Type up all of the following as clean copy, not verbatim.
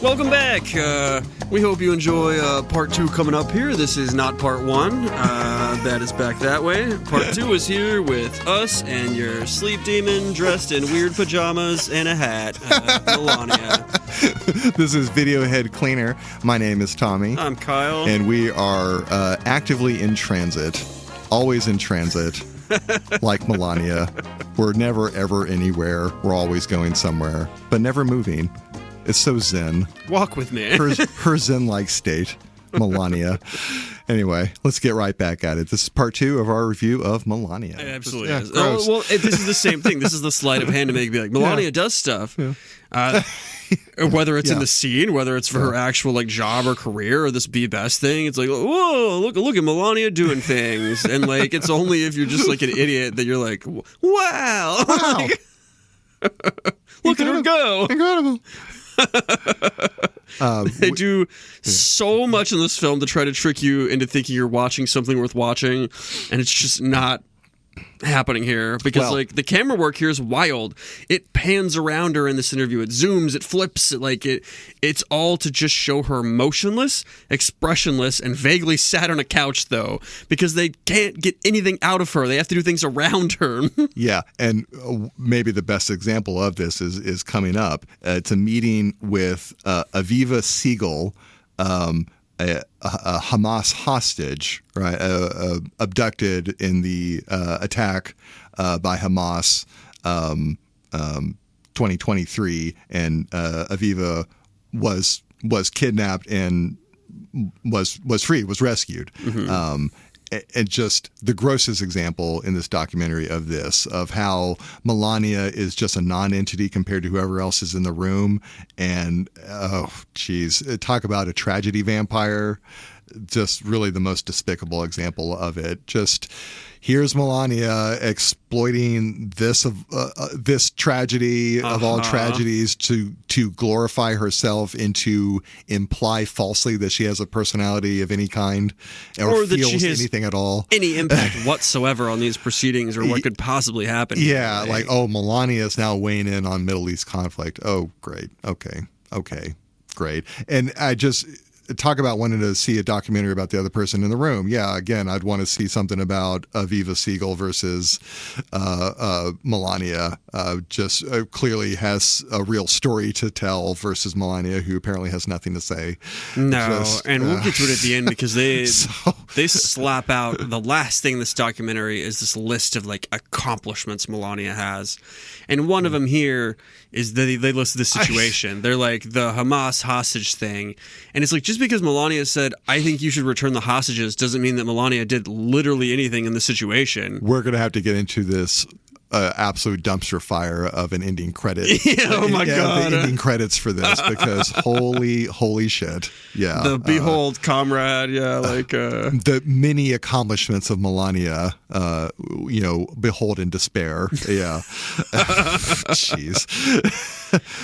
Welcome back. We hope you enjoy part 2 coming up here. This is not part 1. That is back that way. Part 2 is here with us and your sleep demon dressed in weird pajamas and a hat, Melania. This is Video Head Cleaner. My name is Tommy. I'm Kyle. And we are actively in transit. Always in transit. Like Melania. We're never, ever anywhere. We're always going somewhere. But never moving. It's so zen. Walk with me. Her zen-like state, Melania. Anyway, let's get right back at it. This is part 2 of our review of Melania. It absolutely is. Well, this is the same thing. This is the sleight of hand to make it be like, Melania does stuff. Yeah. Whether it's in the scene, whether it's for her actual like job or career, or this be best thing, it's like, whoa, look at Melania doing things, and like it's only if you're just like an idiot that you're like, wow. Look at her go. Incredible. They do so much in this film to try to trick you into thinking you're watching something worth watching, and it's just not happening here because like the camera work here is wild. It pans around her in this interview, it zooms, it flips, it's all to just show her motionless, expressionless, and vaguely sat on a couch though, because they can't get anything out of her. They have to do things around her. Yeah, and maybe the best example of this is coming up. It's a meeting with Aviva Siegel, a Hamas hostage, right, abducted in the attack by Hamas 2023, and Aviva was kidnapped and was free, was rescued. Mm-hmm. And just the grossest example in this documentary of this, of how Melania is just a non-entity compared to whoever else is in the room. And, oh, geez, talk about a tragedy vampire. Just really the most despicable example of it. Just here's Melania exploiting this tragedy of all tragedies to glorify herself and to imply falsely that she has a personality of any kind or that feels she has anything at all. Any impact whatsoever on these proceedings or what could possibly happen. Yeah, like, oh, Melania is now weighing in on Middle East conflict. Oh, great. Okay, great. And I just talk about wanting to see a documentary about the other person in the room. Yeah, again, I'd want to see something about Aviva Siegel versus Melania. Just clearly has a real story to tell versus Melania, who apparently has nothing to say. No, and we'll get to it at the end because they slap out the last thing in this documentary is this list of like accomplishments Melania has. And one of them here is that they list the situation. They're like the Hamas hostage thing. And it's like, just because Melania said, I think you should return the hostages, doesn't mean that Melania did literally anything in the situation. We're going to have to get into this absolute dumpster fire of an ending credit. Yeah, oh my God. The ending credits for this, because holy shit. Yeah. The behold, comrade. Yeah. Like, the many accomplishments of Melania, behold in despair. Yeah. Jeez.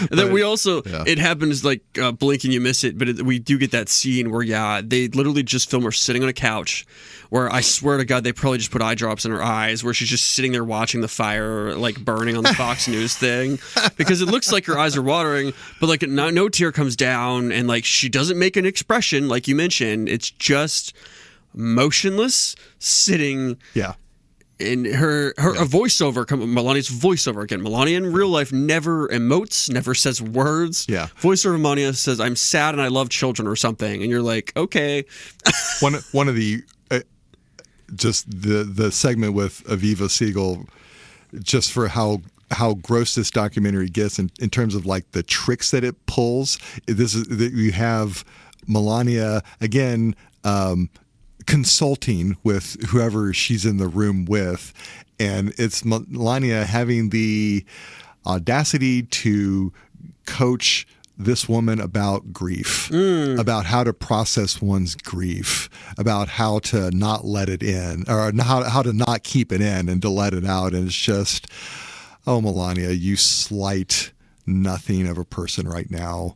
And then we also, it happens like blink and you miss it, but we do get that scene where, they literally just film her sitting on a couch where I swear to God, they probably just put eye drops in her eyes, where she's just sitting there watching the fire, like burning on the Fox News thing, because it looks like her eyes are watering, but like no tear comes down, and like she doesn't make an expression, like you mentioned. It's just motionless, sitting. Yeah. In her a voiceover, Melania's voiceover again. Melania in real life never emotes, never says words. Yeah. Voiceover of Melania says, "I'm sad and I love children" or something, and you're like, okay. One of the just the segment with Aviva Siegel, just for how gross this documentary gets in terms of like the tricks that it pulls. This is that you have Melania again. Consulting with whoever she's in the room with, and it's Melania having the audacity to coach this woman about grief, about how to process one's grief, about how to not let it in, or how to not keep it in and to let it out. And it's just, oh, Melania, you slight nothing of a person right now.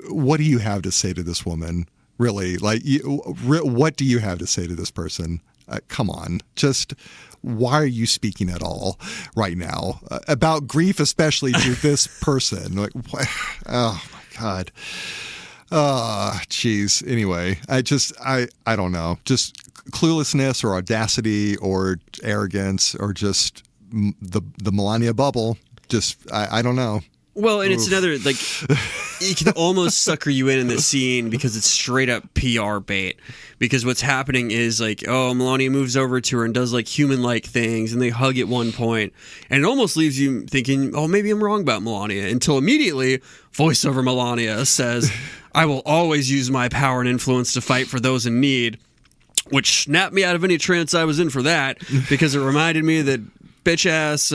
What do you have to say to this woman? Really, like, what do you have to say to this person? Come on, just why are you speaking at all right now about grief, especially to this person? Like, what? Oh my God. Geez. Anyway, I don't know. Just cluelessness or audacity or arrogance or just the Melania bubble. Just, I don't know. Well, and it's another, like, it can almost sucker you in this scene because it's straight up PR bait. Because what's happening is, like, oh, Melania moves over to her and does, like, human-like things, and they hug at one point. And it almost leaves you thinking, oh, maybe I'm wrong about Melania. Until immediately, voiceover Melania says, I will always use my power and influence to fight for those in need. Which snapped me out of any trance I was in for that, because it reminded me that bitch-ass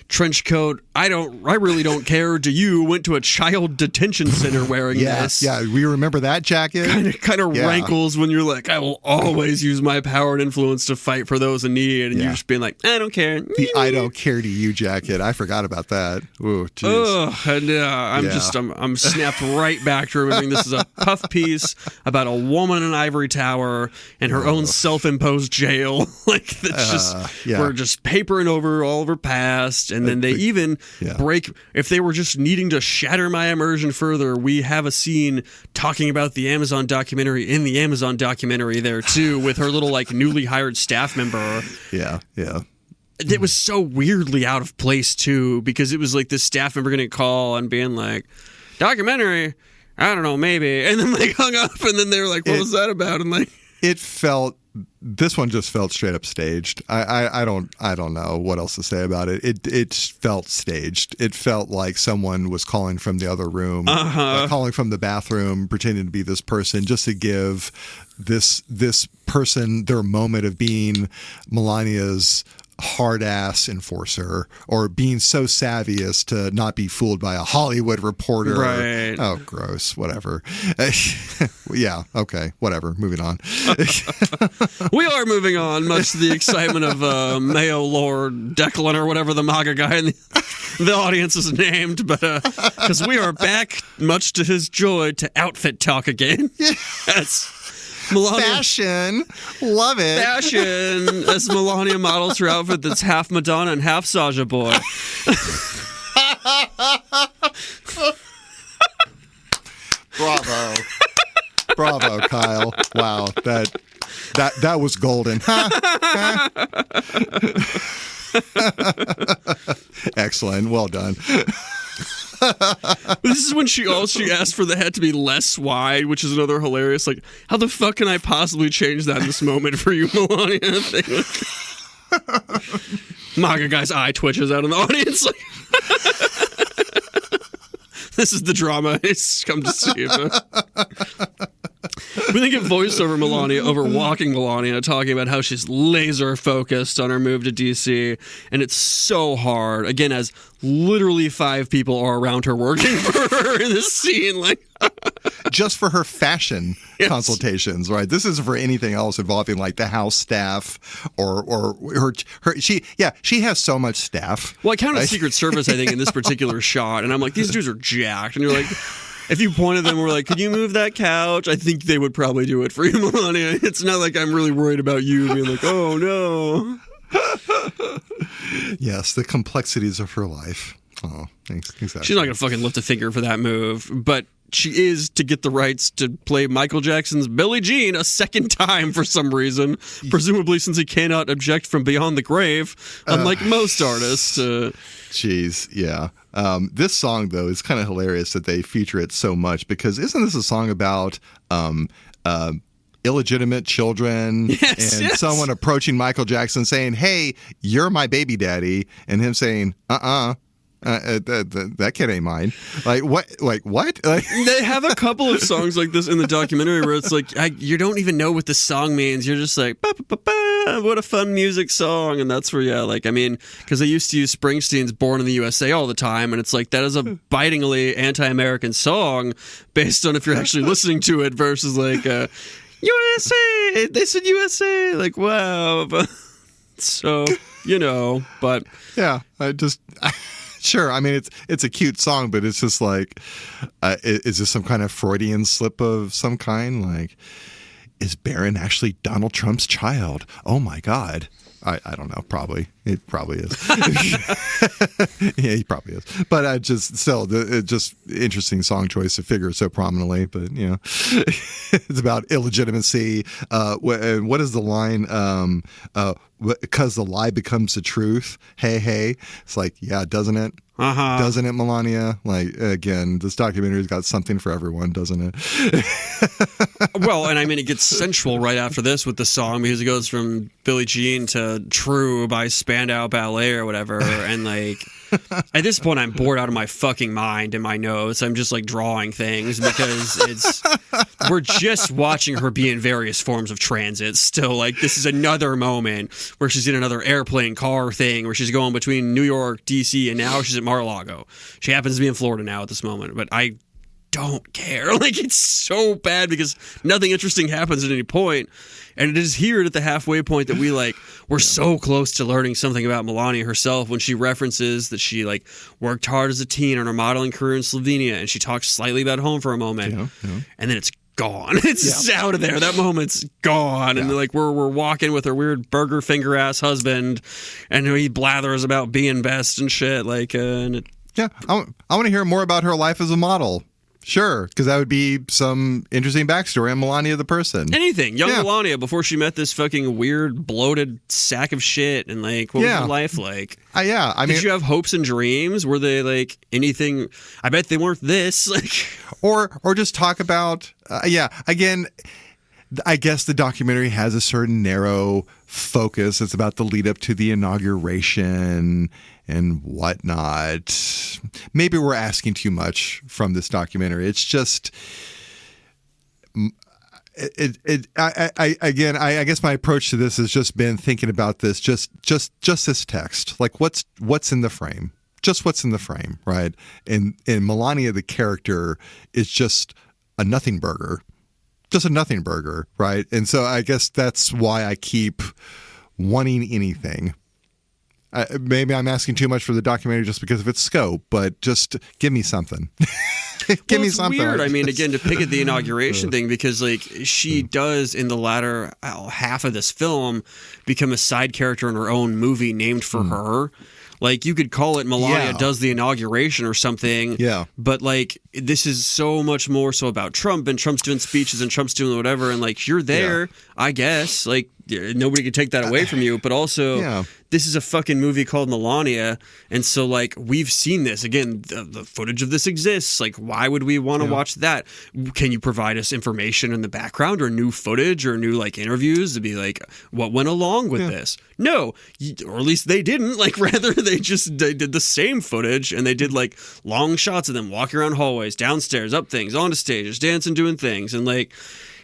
trench coat, I really don't care, do you, went to a child detention center wearing this. Yeah, we remember that jacket. Kind of rankles when you're like, I will always use my power and influence to fight for those in need, and you're just being like, I don't care. The I don't care to you jacket. I forgot about that. Ooh, jeez. I'm snapped right back to remembering this is a puff piece about a woman in an ivory tower and her own self-imposed jail. Like, that's just, we're just papering over all of her past. And then they even break, if they were just needing to shatter my immersion further, we have a scene talking about the Amazon documentary in the Amazon documentary there too, with her little, like, newly hired staff member. Yeah. It was so weirdly out of place too, because it was like this staff member going to call and being like, documentary, I don't know, maybe. And then they hung up, and then they were like, what was that about? And like, this one just felt straight up staged. I don't know what else to say about it. It felt staged. It felt like someone was calling from the other room, calling from the bathroom, pretending to be this person just to give this person their moment of being Melania's hard ass enforcer, or being so savvy as to not be fooled by a Hollywood reporter. Right. Oh, gross. Whatever. Yeah. Okay. Whatever. Moving on. We are moving on, much to the excitement of Mayo Lord Declan, or whatever the MAGA guy in the audience is named, but because we are back, much to his joy, to outfit talk again. Yes. Melania, fashion, love it. Fashion, as Melania models her outfit that's half Madonna and half Saja Boy. Bravo, Kyle. Wow, that was golden. Excellent, well done. This is when she asked for the head to be less wide, which is another hilarious, like, how the fuck can I possibly change that in this moment for you, Melania? MAGA guy's eye twitches out in the audience. Like, this is the drama it's come to see. We then get voiceover Melania over walking Melania, talking about how she's laser focused on her move to DC, and it's so hard. Again, as literally 5 people are around her working for her in this scene, like just for her fashion consultations, right? This isn't for anything else involving like the house staff or her. She has so much staff. Well, I counted Secret Service, I think, in this particular shot, and I'm like, these dudes are jacked, and you're like, if you pointed them, we're like, could you move that couch? I think they would probably do it for you, Melania. It's not like I'm really worried about you being like, oh no. Yes, the complexities of her life. Oh, exactly. She's not going to fucking lift a finger for that move, but she is to get the rights to play Michael Jackson's Billie Jean a second time for some reason, presumably since he cannot object from beyond the grave, unlike most artists. Jeez, yeah. This song, though, is kind of hilarious that they feature it so much, because isn't this a song about illegitimate children and someone approaching Michael Jackson saying, hey, you're my baby daddy, and him saying, that kid ain't mine. Like what? They have a couple of songs like this in the documentary where it's like you don't even know what the song means. You're just like, ba, ba, ba, ba, what a fun music song, and that's where because they used to use Springsteen's "Born in the USA" all the time, and it's like that is a bitingly anti-American song based on if you're actually listening to it versus like USA. They said USA. Like wow, but so but yeah, Sure. I mean, it's a cute song, but it's just like, is this some kind of Freudian slip of some kind? Like, is Barron actually Donald Trump's child? Oh my God. I don't know. Probably. It probably is. Yeah, he probably is. But I just still, just interesting song choice to figure so prominently. But, you know, it's about illegitimacy. What is the line? Because the lie becomes the truth. Hey, hey. It's like, yeah, doesn't it? Uh-huh. Doesn't it, Melania? Like, again, this documentary's got something for everyone, doesn't it? Well, and I mean, it gets sensual right after this with the song, because it goes from Billie Jean to True by Spandau Ballet or whatever. And like, at this point, I'm bored out of my fucking mind in my notes. I'm just like drawing things because we're just watching her be in various forms of transit still. Like, this is another moment where she's in another airplane car thing where she's going between New York, DC, and now she's at Mar-a-Lago. She happens to be in Florida now at this moment, but I don't care. Like, it's so bad because nothing interesting happens at any point. And it is here at the halfway point that we're so close to learning something about Melania herself when she references that she like worked hard as a teen on her modeling career in Slovenia, and she talks slightly about home for a moment, and then it's gone. It's out of there. That moment's gone. And like we're walking with her weird burger finger ass husband, and he blathers about being best and shit. Like, I want to hear more about her life as a model. Sure, because that would be some interesting backstory on Melania the person. Anything. Young Melania before she met this fucking weird, bloated sack of shit. And like, what was her life like? I mean, did you have hopes and dreams? Were they like anything? I bet they weren't this. Like, or just talk about, again, I guess the documentary has a certain narrow focus. It's about the lead up to the inauguration and whatnot. Maybe we're asking too much from this documentary. It's just, I guess my approach to this has just been thinking about this, just this text, like what's in the frame, just what's in the frame, right? And Melania, the character, is just a nothing burger. Just a nothing burger, right? And so I guess that's why I keep wanting anything. Maybe I'm asking too much for the documentary just because of its scope, but just give me something. Give me something. Weird. I mean, again, to pick at the inauguration thing, because like she does in the latter half of this film become a side character in her own movie named for her. Like, you could call it Melania Does the Inauguration or something. Yeah. But, like, this is so much more so about Trump, and Trump's doing speeches, and Trump's doing whatever, and, like, you're there, I guess. Like, nobody can take that away from you. But also, this is a fucking movie called Melania, and so, like, we've seen this. Again, the footage of this exists. Like, why would we want to watch that? Can you provide us information in the background or new footage or new, like, interviews to be like, what went along with this? No. Or at least they didn't. Like, rather, they did the same footage, and they did, like, long shots of them walking around hallways, downstairs, up things, onto stages, dancing, doing things, and, like,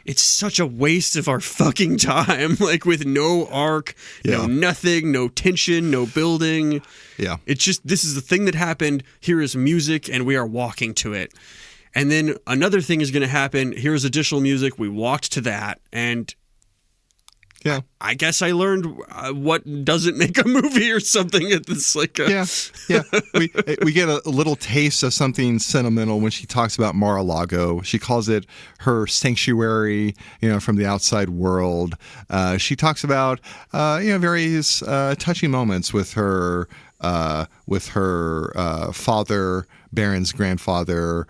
it's such a waste of our fucking time, like with no arc, no nothing, no tension, no building. Yeah. It's just, this is the thing that happened. Here is music and we are walking to it. And then another thing is going to happen. Here's additional music. We walked to that. And I guess I learned what doesn't make a movie or something. It's like we get a little taste of something sentimental when she talks about Mar-a-Lago. She calls it her sanctuary, from the outside world. She talks about various touching moments with her father, Baron's grandfather.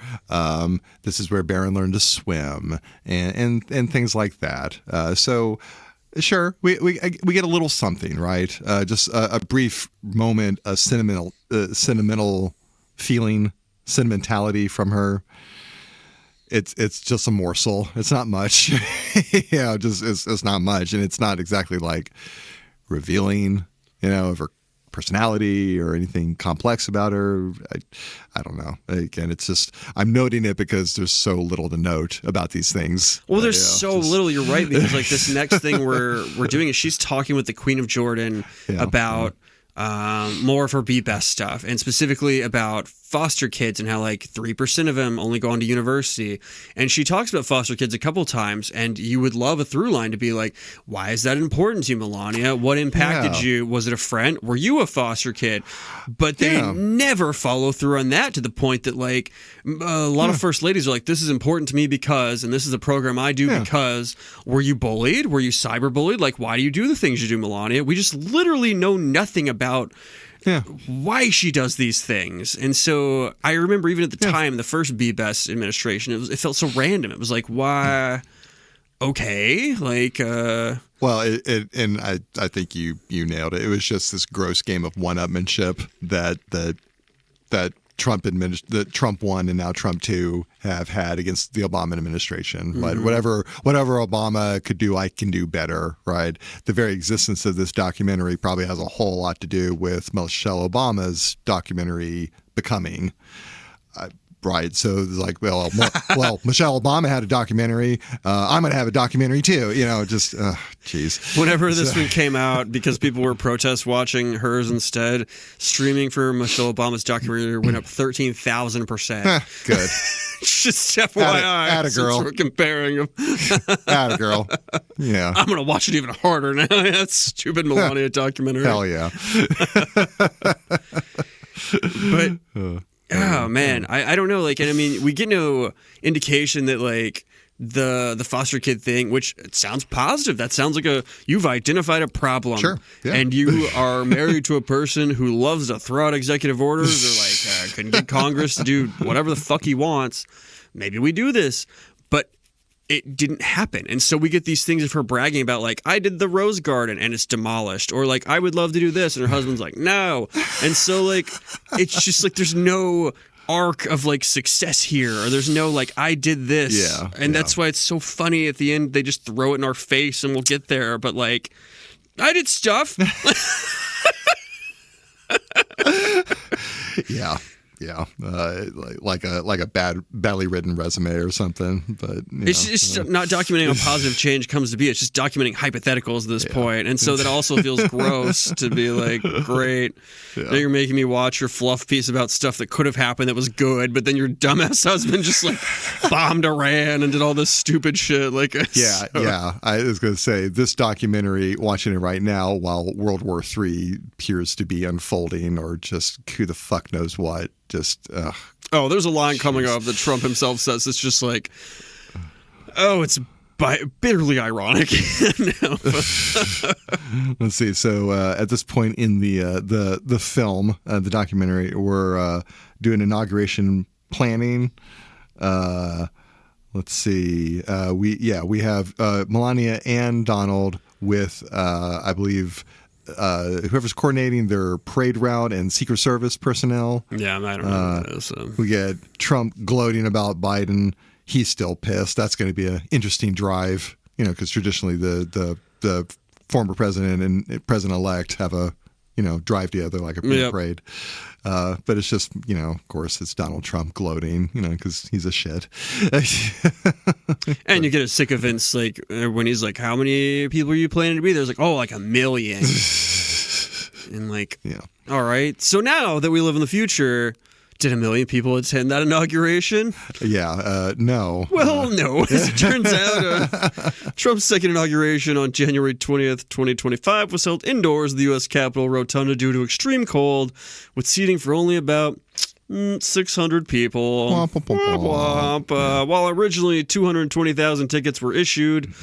This is where Baron learned to swim and things like that. So. Sure, we get a little something, right? Just a brief moment, a sentimental feeling, sentimentality from her. It's just a morsel. It's not much. It's not much, and it's not exactly like revealing, of her personality or anything complex about her. I don't know. Again, it's just, I'm noting it because there's so little to note about these things. Well, there's little. You're right, because like this next thing we're doing is she's talking with the Queen of Jordan about more of her Be Best stuff, and specifically about foster kids and how like 3% of them only go on to university. And she talks about foster kids a couple times, and you would love a through line to be like, why is that important to you, Melania? What impacted you? Was it a friend? Were you a foster kid? But they never follow through on that, to the point that like a lot of first ladies are like, this is important to me because, and this is a program I do because. Were you bullied? Were you cyberbullied? Like, why do you do the things you do, Melania? We just literally know nothing about why she does these things. And so I remember even at the time, the first Be Best administration, it felt so random. It was like, why? Okay. Like, well, and I think you nailed it. It was just this gross game of one-upmanship that Trump 1 and now Trump 2 have had against the Obama administration. But whatever Obama could do, I can do better, right? The very existence of this documentary probably has a whole lot to do with Michelle Obama's documentary Becoming. Right. So it's like, well, Michelle Obama had a documentary. I'm going to have a documentary too. You know, just, geez. Whenever this one came out, because people were protest watching hers instead, streaming for Michelle Obama's documentary went up 13,000%. Good. Just FYI. Atta girl. We're comparing them. Atta girl. Yeah. I'm going to watch it even harder now. That stupid Melania documentary. Hell yeah. But... oh man, I don't know. Like, and I mean, we get no indication that like the foster kid thing, which it sounds positive. That sounds like you've identified a problem, sure, and you are married to a person who loves to throw out executive orders, or like couldn't get Congress to do whatever the fuck he wants. Maybe we do this, but it didn't happen. And so we get these things of her bragging about like, I did the rose garden and it's demolished, or like, I would love to do this, and her husband's like, no. And so like, it's just like there's no arc of like success here, or there's no like, I did this. And that's why it's so funny at the end. They just throw it in our face and we'll get there, but like, I did stuff. Yeah, like a badly written resume or something. But it's just not documenting how positive change comes to be. It's just documenting hypotheticals at this point. And so that also feels gross to be like, great, now you're making me watch your fluff piece about stuff that could have happened that was good, but then your dumbass husband just like bombed Iran and did all this stupid shit. Like, I was going to say, this documentary, watching it right now while World War III appears to be unfolding, or just who the fuck knows what. Just there's a line coming up that Trump himself says. It's just like, it's bitterly ironic. Let's see. So at this point in the film, the documentary, we're doing inauguration planning. Let's see. We have Melania and Donald with I believe. Whoever's coordinating their parade route and Secret Service personnel. Yeah, I don't know what that is. We get Trump gloating about Biden. He's still pissed. That's going to be an interesting drive, because traditionally the former president and president-elect have a, drive together like a parade. But it's just, of course, it's Donald Trump gloating, because he's a shit. And you get a sycophants, like, when he's like, how many people are you planning to be? There's like, like 1 million. And like, all right. So now that we live in the future, did 1 million people attend that inauguration? No. Well, no. As it turns out, Trump's second inauguration on January 20th, 2025 was held indoors at the U.S. Capitol Rotunda due to extreme cold, with seating for only about 600 people. Womp, womp, womp. While originally 220,000 tickets were issued,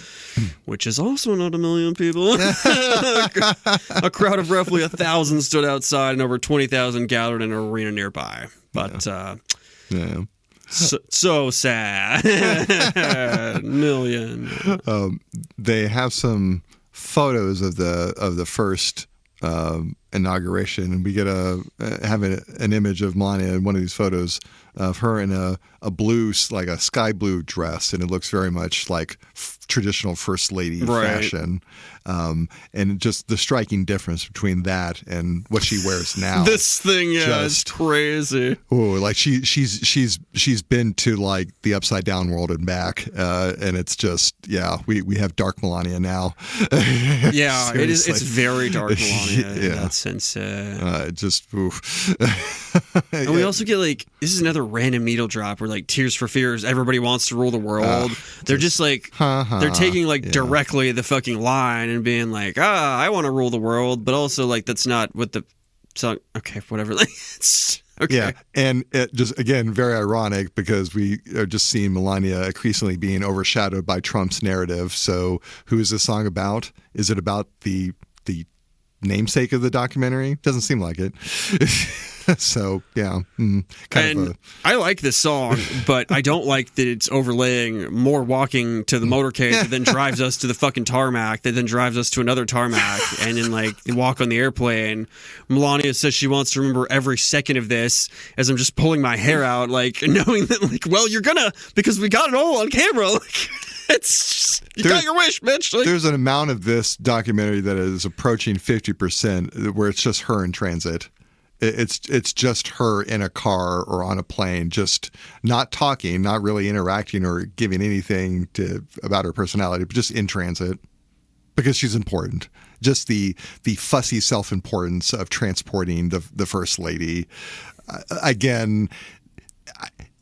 which is also not 1 million people. A crowd of roughly 1,000 stood outside, and over 20,000 gathered in an arena nearby. But so sad. Million. They have some photos of the first inauguration, and we get have an image of Melania in one of these photos of her in a blue, like a sky blue dress, and it looks very much like traditional first lady fashion. And just the striking difference between that and what she wears now. This thing, is crazy. Oh, like she's been to like the upside down world and back, and it's just we have dark Melania now. Yeah, it is. It's very dark Melania. Yeah, nonsense. Just oof. And we also get like, this is another random needle drop where like Tears for Fears, everybody wants to rule the world. They're just like, they're taking like directly the fucking line and being like, I want to rule the world, but also like that's not what the song. Okay, whatever. Like, okay. Yeah, and it just, again, very ironic because we are just seeing Melania increasingly being overshadowed by Trump's narrative. So who is this song about? Is it about the namesake of the documentary? Doesn't seem like it. So, yeah. I like this song, but I don't like that it's overlaying more walking to the motorcade that then drives us to the fucking tarmac, that then drives us to another tarmac, and then, like, walk on the airplane. Melania says she wants to remember every second of this as I'm just pulling my hair out, like, knowing that, like, well, you're gonna, because we got it all on camera. Like, it's just, you got your wish, bitch. Like, there's an amount of this documentary that is approaching 50% where it's just her in transit. It's just her in a car or on a plane, just not talking, not really interacting or giving anything about her personality, but just in transit because she's important. Just the fussy self-importance of transporting the First Lady. Again,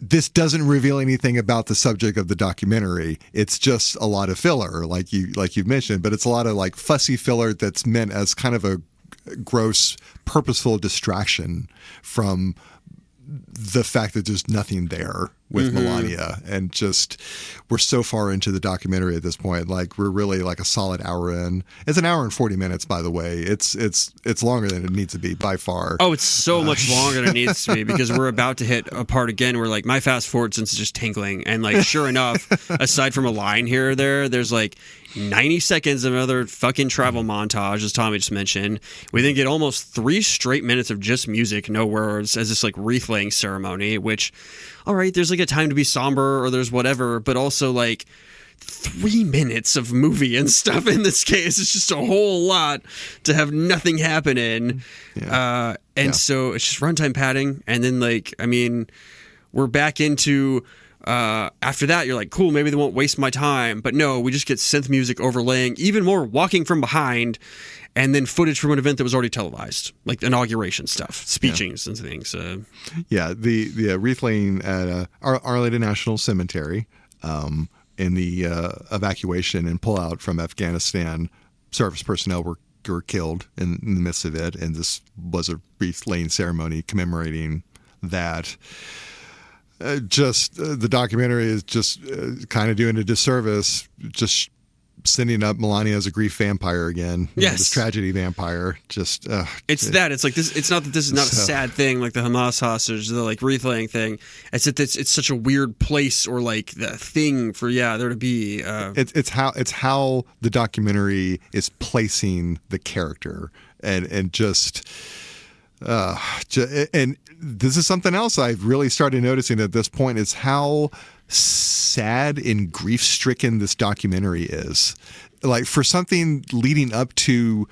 this doesn't reveal anything about the subject of the documentary. It's just a lot of filler, like you've mentioned, but it's a lot of like fussy filler that's meant as kind of a gross, purposeful distraction from the fact that there's nothing there with Melania, and just we're so far into the documentary at this point. Like we're really like a solid hour in. It's an hour and 40 minutes, by the way. It's longer than it needs to be by far. Oh, it's so much longer than it needs to be because we're about to hit a part again where like my fast forward sense is just tingling, and like sure enough, aside from a line here or there's like 90 seconds of another fucking travel montage, as Tommy just mentioned. We then get almost 3 straight minutes of just music, no words, as this like wreath laying ceremony, which, all right, there's like a time to be somber or there's whatever, but also like 3 minutes of movie and stuff in this case. It's just a whole lot to have nothing happen in. So it's just runtime padding. And then like, I mean, we're back into... after that, you're like, cool, maybe they won't waste my time. But no, we just get synth music overlaying, even more walking from behind, and then footage from an event that was already televised, like inauguration stuff, speechings and things. The wreath laying at Arlington National Cemetery, in the evacuation and pullout from Afghanistan, service personnel were killed in the midst of it, and this was a wreath laying ceremony commemorating that. The documentary is just kind of doing a disservice, just sending up Melania as a grief vampire again. Yes. This tragedy vampire. It's like this. It's not that this is not a sad thing like the Hamas hostage, the like wreath laying thing. It's that it's such a weird place or like the thing for there to be. It's how the documentary is placing the character and just. And this is something else I've really started noticing at this point is how sad and grief-stricken this documentary is. Like for something leading up to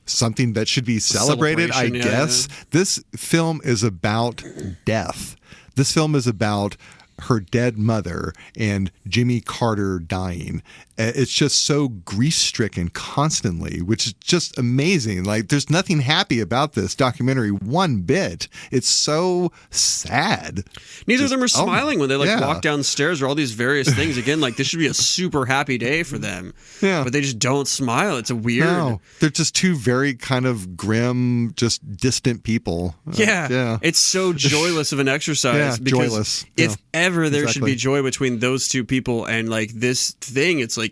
something that should be celebrated, I guess. Yeah. This film is about death. This film is about her dead mother and Jimmy Carter dying. It's just so grief-stricken constantly, which is just amazing. Like, there's nothing happy about this documentary one bit. It's so sad. Neither of them are smiling when they walk downstairs or all these various things. Again, like this should be a super happy day for them. Yeah. But they just don't smile. It's a weird. No, they're just two very kind of grim, just distant people. Yeah. It's so joyless of an exercise. Because joyless. If ever there should be joy between those two people and like this thing, it's like,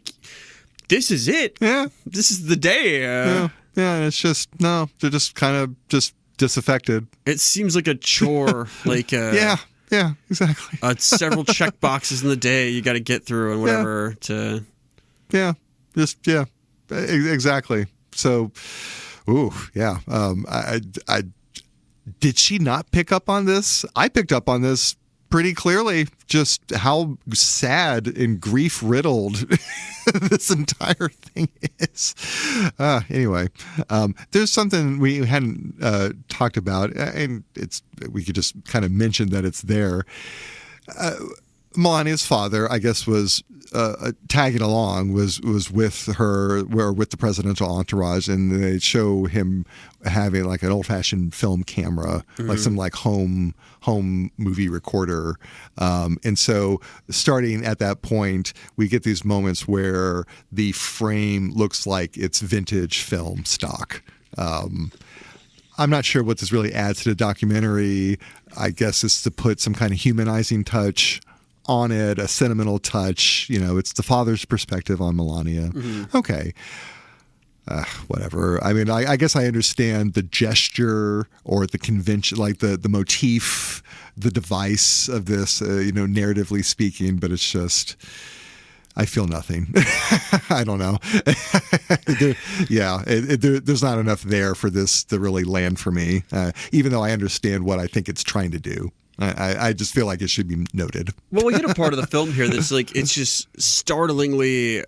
this is it. Yeah. This is the day. Yeah. It's just, no, they're just kind of just disaffected. It seems like a chore. Like, yeah, exactly. Several check boxes in the day you got to get through and whatever to. Yeah. Exactly. So, I did she not pick up on this? I picked up on this pretty clearly, just how sad and grief-riddled this entire thing is. Anyway, there's something we hadn't talked about, and we could just kind of mention that it's there. Melania's father, I guess, was tagging along, was with her, or with the presidential entourage, and they show him having like an old-fashioned film camera, like some like home movie recorder. And so starting at that point, we get these moments where the frame looks like it's vintage film stock. I'm not sure what this really adds to the documentary. I guess it's to put some kind of humanizing touch on it, a sentimental touch. You know, it's the father's perspective on Melania. Okay. Whatever. I mean, I guess I understand the gesture or the convention, like the motif, the device of this, narratively speaking, but it's just, I feel nothing. I don't know. There's not enough there for this to really land for me, even though I understand what I think it's trying to do. I just feel like it should be noted. Well, we hit a part of the film here that's like, it's just startlingly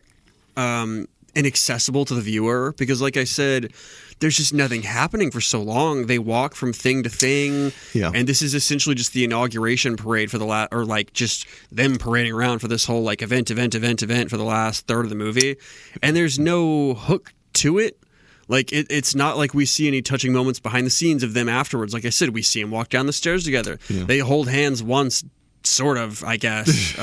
inaccessible to the viewer because, like I said, there's just nothing happening for so long. They walk from thing to thing, and this is essentially just the inauguration parade for the or like just them parading around for this whole like event for the last third of the movie, and there's no hook to it. Like it's not like we see any touching moments behind the scenes of them afterwards. Like I said, we see them walk down the stairs together. Yeah. They hold hands once. Sort of, I guess.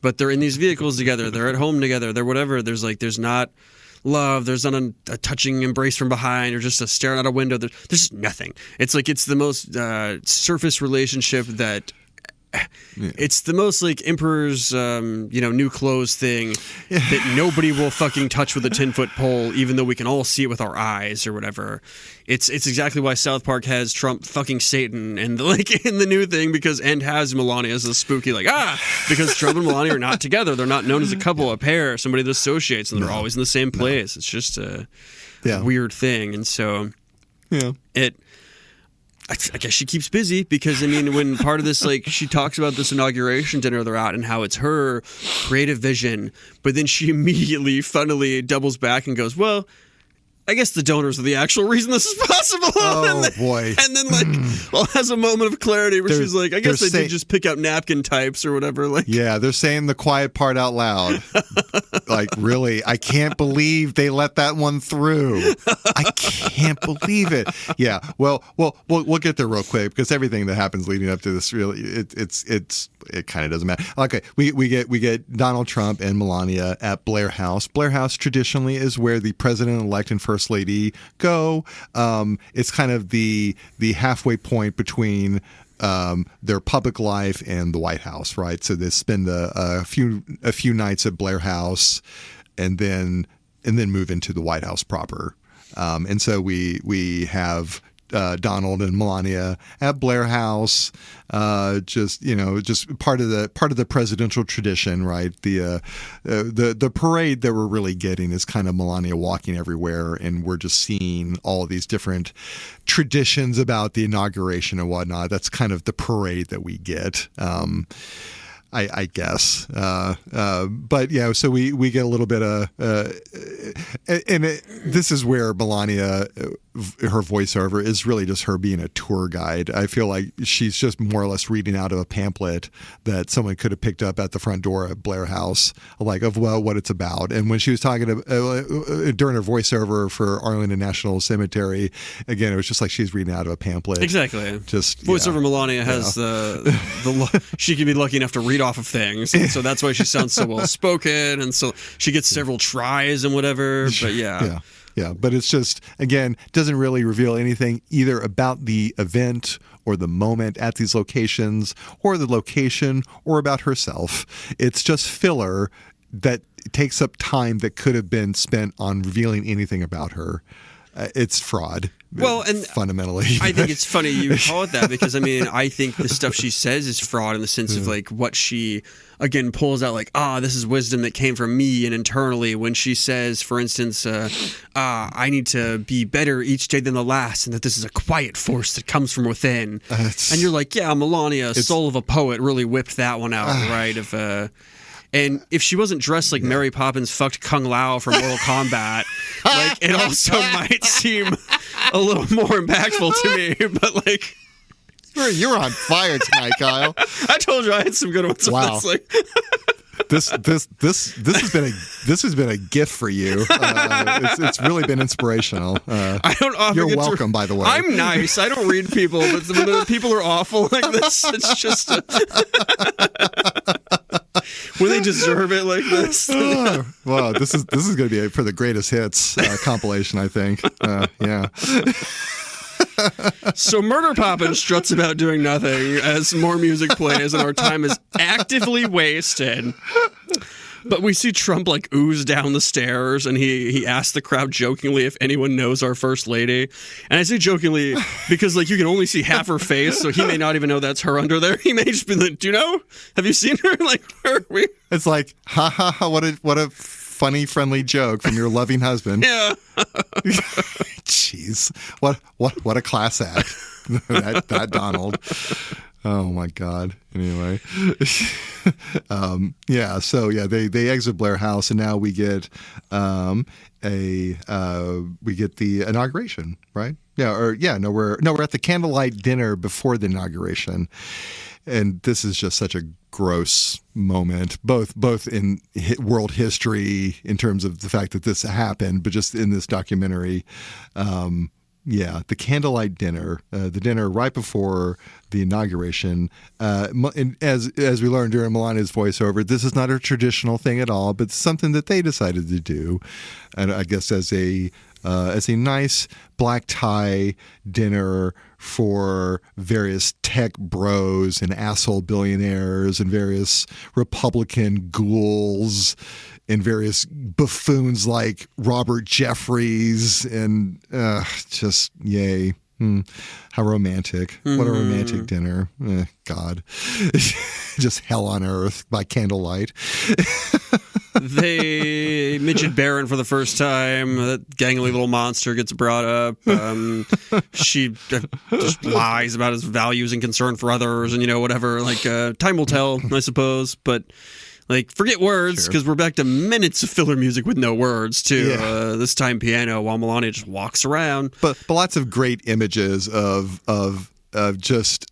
But they're in these vehicles together. They're at home together. They're whatever. There's not love. There's not a touching embrace from behind or just a staring out a window. There's just nothing. It's like it's the most surface relationship that... It's the most like Emperor's, new clothes thing that nobody will fucking touch with a 10-foot pole, even though we can all see it with our eyes or whatever. It's exactly why South Park has Trump fucking Satan and like in the new thing and has Melania as a spooky because Trump and Melania are not together. They're not known as a couple, a pair, somebody that associates, and they're always in the same place. It's just a weird thing, and so I guess she keeps busy because, I mean, when part of this, like, she talks about this inauguration dinner they're at and how it's her creative vision, but then she immediately, funnily doubles back and goes, well, I guess the donors are the actual reason this is possible. Oh, boy. And then, has a moment of clarity where she's like, I guess they did just pick out napkin types or whatever. Like, yeah, they're saying the quiet part out loud. Like, really, I can't believe they let that one through. I can't believe it. Yeah, well, we'll get there real quick because everything that happens leading up to this really, it kind of doesn't matter. Okay, we get Donald Trump and Melania at Blair House. Blair House traditionally is where the president-elect and first lady go. It's kind of the halfway point between their public life and the White House, right? So they spend a few nights at Blair House, and then move into the White House proper. And so we have Donald and Melania at Blair House, just part of the presidential tradition, right? The parade that we're really getting is kind of Melania walking everywhere, and we're just seeing all these different traditions about the inauguration and whatnot. That's kind of the parade that we get. I guess. But yeah, so we get a little bit of, this is where Melania, her voiceover is really just her being a tour guide. I feel like she's just more or less reading out of a pamphlet that someone could have picked up at the front door at Blair House, like what it's about. And when she was talking during her voiceover for Arlington National Cemetery, again, it was just like she's reading out of a pamphlet. Exactly. Just voiceover Melania has she can be lucky enough to read off of things, and so that's why she sounds so well spoken, and so she gets several tries and whatever. But yeah, but it's just, again, doesn't really reveal anything either about the event or the moment at these locations or the location or about herself. It's just filler that takes up time that could have been spent on revealing anything about her. It's fraud. Well, and fundamentally, I think it's funny you call it that because, I mean, I think the stuff she says is fraud in the sense of like what she, again, pulls out like, this is wisdom that came from me and internally when she says, for instance, I need to be better each day than the last and that this is a quiet force that comes from within. And you're like, yeah, Melania, soul of a poet, really whipped that one out, right? And if she wasn't dressed like Mary Poppins fucked Kung Lao from Mortal Kombat, like it also might seem a little more impactful to me. But like, You're on fire tonight, Kyle. I told you I had some good ones. Wow. This has been a gift for you. It's really been inspirational. I don't often you're welcome, by the way. I'm nice. I don't read people, but when the people are awful like this, it's just when they deserve it like this. Wow, this is going to be for the greatest hits compilation, I think. Yeah. So Murder Poppin' struts about doing nothing as more music plays and our time is actively wasted. But we see Trump like ooze down the stairs, and he asks the crowd jokingly if anyone knows our first lady. And I say jokingly because like you can only see half her face, so he may not even know that's her under there. He may just be like, "Do you know? Have you seen her?" Like, where are we? It's like, ha ha ha! What a funny, friendly joke from your loving husband. Yeah. Jeez, what a class act, that Donald. Oh my God. Anyway, yeah. So yeah, they exit Blair House, and now we get the inauguration, right? Yeah. No, we're at the candlelight dinner before the inauguration, and this is just such a gross moment, both in world history in terms of the fact that this happened, but just in this documentary. Yeah, the candlelight dinner, the dinner right before the inauguration. And as we learned during Melania's voiceover, this is not a traditional thing at all, but something that they decided to do, and I guess as a nice black tie dinner for various tech bros and asshole billionaires and various Republican ghouls and various buffoons like Robert Jeffries, and just yay. How romantic. What a romantic dinner. God. Just hell on earth by candlelight. They midget Baron for the first time. That gangly little monster gets brought up. She just lies about his values and concern for others, and whatever. Like time will tell, I suppose. But like, forget words, because we're back to minutes of filler music with no words too. Yeah. This time piano, while Melania just walks around. But lots of great images of just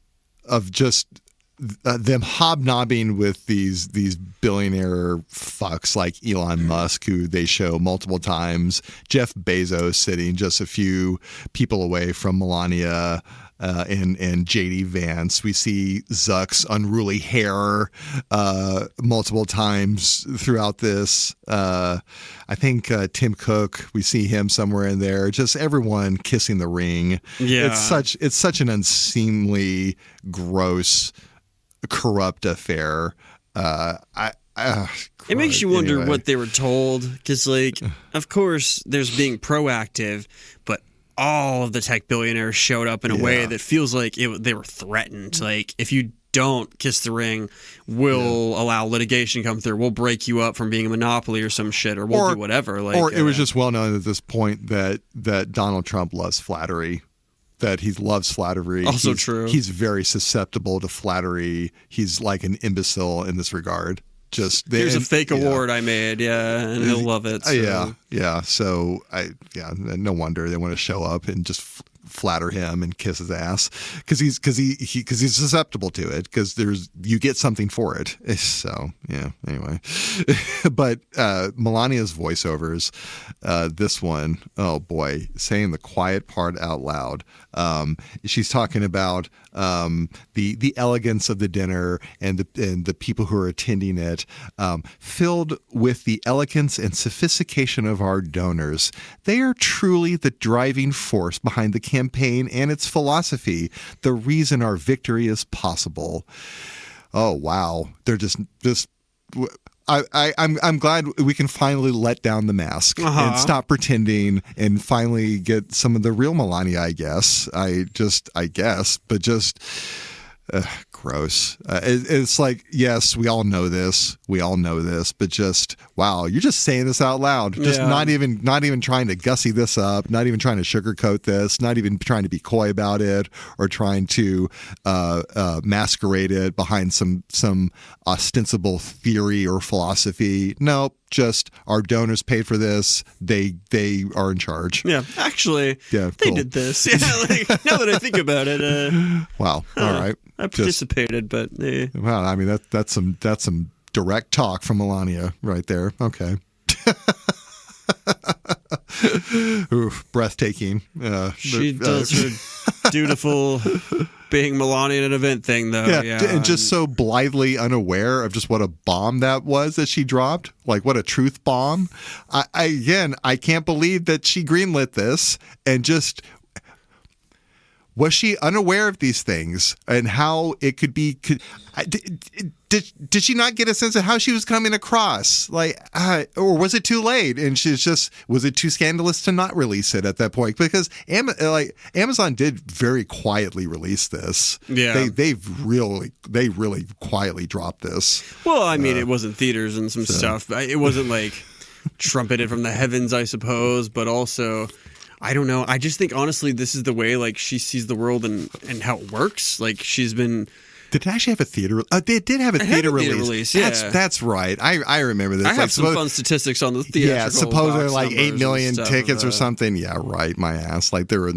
them hobnobbing with these billionaire fucks like Elon Musk, who they show multiple times. Jeff Bezos sitting just a few people away from Melania. And J.D. Vance. We see Zuck's unruly hair multiple times throughout this. I think Tim Cook, we see him somewhere in there. Just everyone kissing the ring. Yeah. It's such an unseemly, gross, corrupt affair. It makes you wonder what they were told, because, like, of course, there's being proactive, but all of the tech billionaires showed up in a way that feels like they were threatened. Like, if you don't kiss the ring, we'll allow litigation to come through. We'll break you up from being a monopoly or some shit, or we'll do whatever. Like, or it was just well known at this point that Donald Trump loves flattery. That he loves flattery. Also true. He's very susceptible to flattery. He's like an imbecile in this regard. Here's a fake award I made, and he'll love it. So. Yeah. So no wonder they want to show up and just flatter him and kiss his ass because he's susceptible to it, because you get something for it. So yeah. Anyway, but Melania's voiceovers, this one, oh boy, saying the quiet part out loud. She's talking about the elegance of the dinner and the people who are attending it, filled with the elegance and sophistication of our donors. They are truly the driving force behind the campaign and its philosophy, the reason our victory is possible. Oh wow, they're just. I'm glad we can finally let down the mask and stop pretending and finally get some of the real Melania, I guess. But just gross. It's like, yes, we all know this, but just, wow, you're just saying this out loud. Just not even trying to gussy this up, not even trying to sugarcoat this, not even trying to be coy about it or trying to masquerade it behind some ostensible theory or philosophy. Nope. just our donors paid for this. They are in charge. Yeah, actually, they did this. Yeah, like, now that I think about it, wow. All right, I participated, but well, I mean that's some direct talk from Melania right there. Okay. Oof, breathtaking. She does her dutiful being Melania in an event thing, though. Yeah, and just so blithely unaware of just what a bomb that was that she dropped. Like, what a truth bomb. I can't believe that she greenlit this and just... Was she unaware of these things and how it could be? Did she not get a sense of how she was coming across? Like, or was it too late? And was it too scandalous to not release it at that point? Because Amazon did very quietly release this. Yeah, they really quietly dropped this. Well, I mean, it was in theaters and some stuff. It wasn't like trumpeted from the heavens, I suppose, but also. I don't know. I just think, honestly, this is the way, like, she sees the world and how it works. Like, she's been... Did it actually have a theater? They did have a theater release. Yeah. That's right. I remember this. I have some fun statistics on the theatrical. Yeah, supposedly like 8 million tickets or something. Yeah, right. My ass. Like there were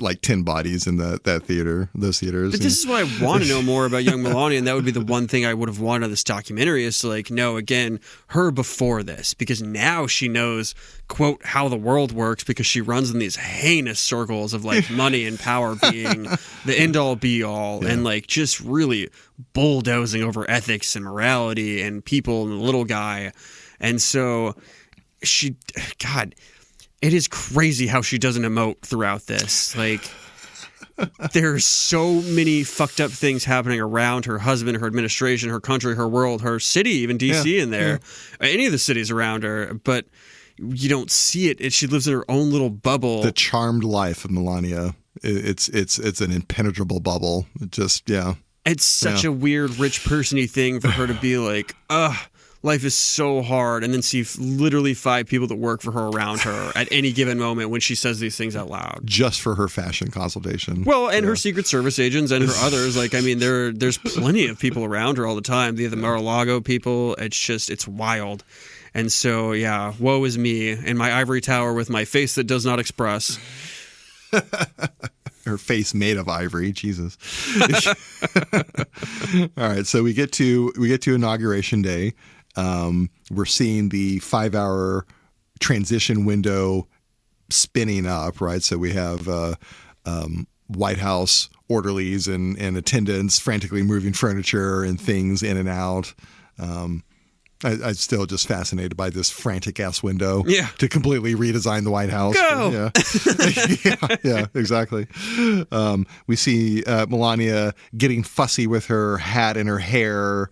like 10 bodies in those theaters. But this is why I want to know more about young Melania, and that would be the one thing I would have wanted of this documentary is to like know again her before this, because now she knows, quote, how the world works, because she runs in these heinous circles of like money and power being the end all be all, and like just really bulldozing over ethics and morality and people and the little guy. And so God, it is crazy how she doesn't emote throughout this. Like, there's so many fucked up things happening around her husband, her administration, her country, her world, her city, even DC in there, any of the cities around her. But you don't see it. She lives in her own little bubble. The charmed life of Melania. It's an impenetrable bubble. It's such a weird rich person-y thing for her to be like, life is so hard, and then see literally 5 people that work for her around her at any given moment when she says these things out loud. Just for her fashion consultation. Well, and her Secret Service agents and her others. Like, I mean, there's plenty of people around her all the time. The Mar-a-Lago people. It's wild. And so, woe is me in my ivory tower with my face that does not express. Her face made of ivory, Jesus. All right, so we get to Inauguration Day. We're seeing the 5-hour transition window spinning up, right? So we have White House orderlies and attendants frantically moving furniture and things in and out. I'm still just fascinated by this frantic-ass window to completely redesign the White House. Go! Yeah, exactly. We see Melania getting fussy with her hat and her hair,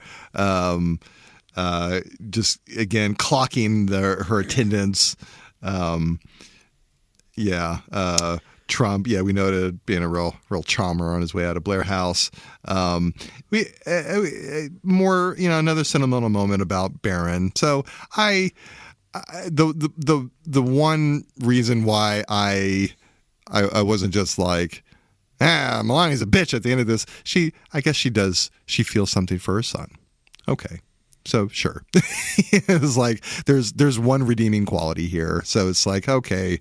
just, again, clocking her attendance. Trump, we noted being a real charmer on his way out of Blair House. More, another sentimental moment about Barron. So the one reason why I wasn't just like, Melania's a bitch at the end of this. She feels something for her son. Okay. So sure. It's like there's one redeeming quality here. So it's like, okay.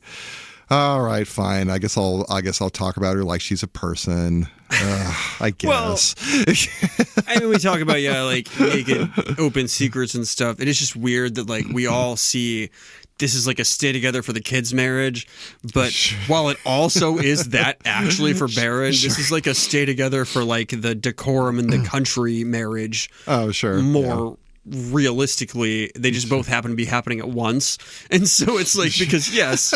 All right, fine. I guess I'll talk about her like she's a person. I guess. Well, I mean, we talk about like naked, open secrets and stuff. It is just weird that like we all see this is like a stay together for the kids' marriage, but while it also is that actually for Barron, this is like a stay together for like the decorum in the country marriage. Oh, sure. More. Realistically, they just both happen to be happening at once, and so it's like, because there's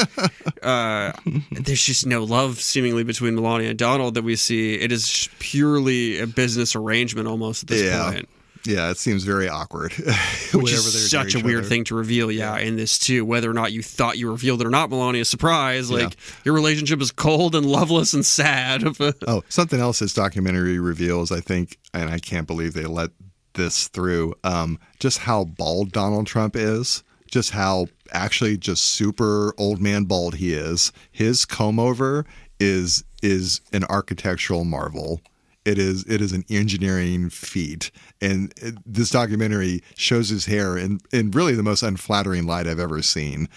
just no love seemingly between Melania and Donald that we see. It is purely a business arrangement almost at this point. Yeah, it seems very awkward. Which is such a weird thing to reveal, in this too. Whether or not you thought you revealed it or not, Melania, surprise, your relationship is cold and loveless and sad. Something else this documentary reveals, I think, and I can't believe they let this through, just how bald Donald Trump is, just how actually just super old man bald he is. His comb over is an architectural marvel. it is an engineering feat. And this documentary shows his hair in really the most unflattering light I've ever seen.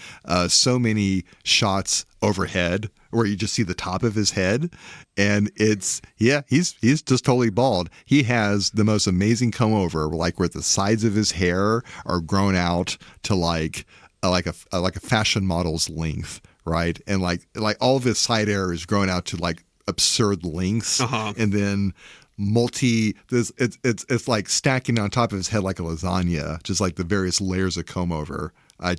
So many shots overhead where you just see the top of his head, and he's just totally bald. He has the most amazing comb over, like where the sides of his hair are grown out to like a fashion model's length, right? And like all of his side hair is grown out to like absurd lengths, and then it's like stacking on top of his head like a lasagna, just like the various layers of comb over. I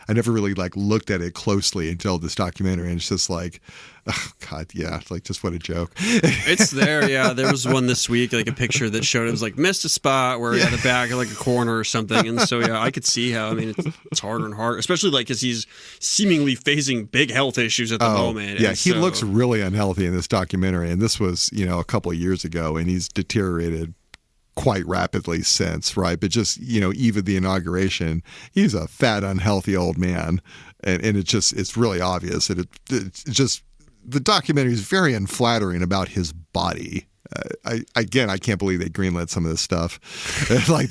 never really like looked at it closely until this documentary, and it's just like, oh God, yeah, it's like just what a joke. It's there, yeah. There was one this week, like a picture that showed it was like missed a spot where he had the back of like a corner or something, and so yeah, I could see how. I mean, it's harder and harder, especially like because he's seemingly facing big health issues at the moment. Yeah, he looks really unhealthy in this documentary, and this was a couple of years ago, and he's deteriorated quite rapidly since, right? But just, even the inauguration, he's a fat, unhealthy old man. And it's really obvious. It's just, the documentary is very unflattering about his body. I can't believe they greenlit some of this stuff. I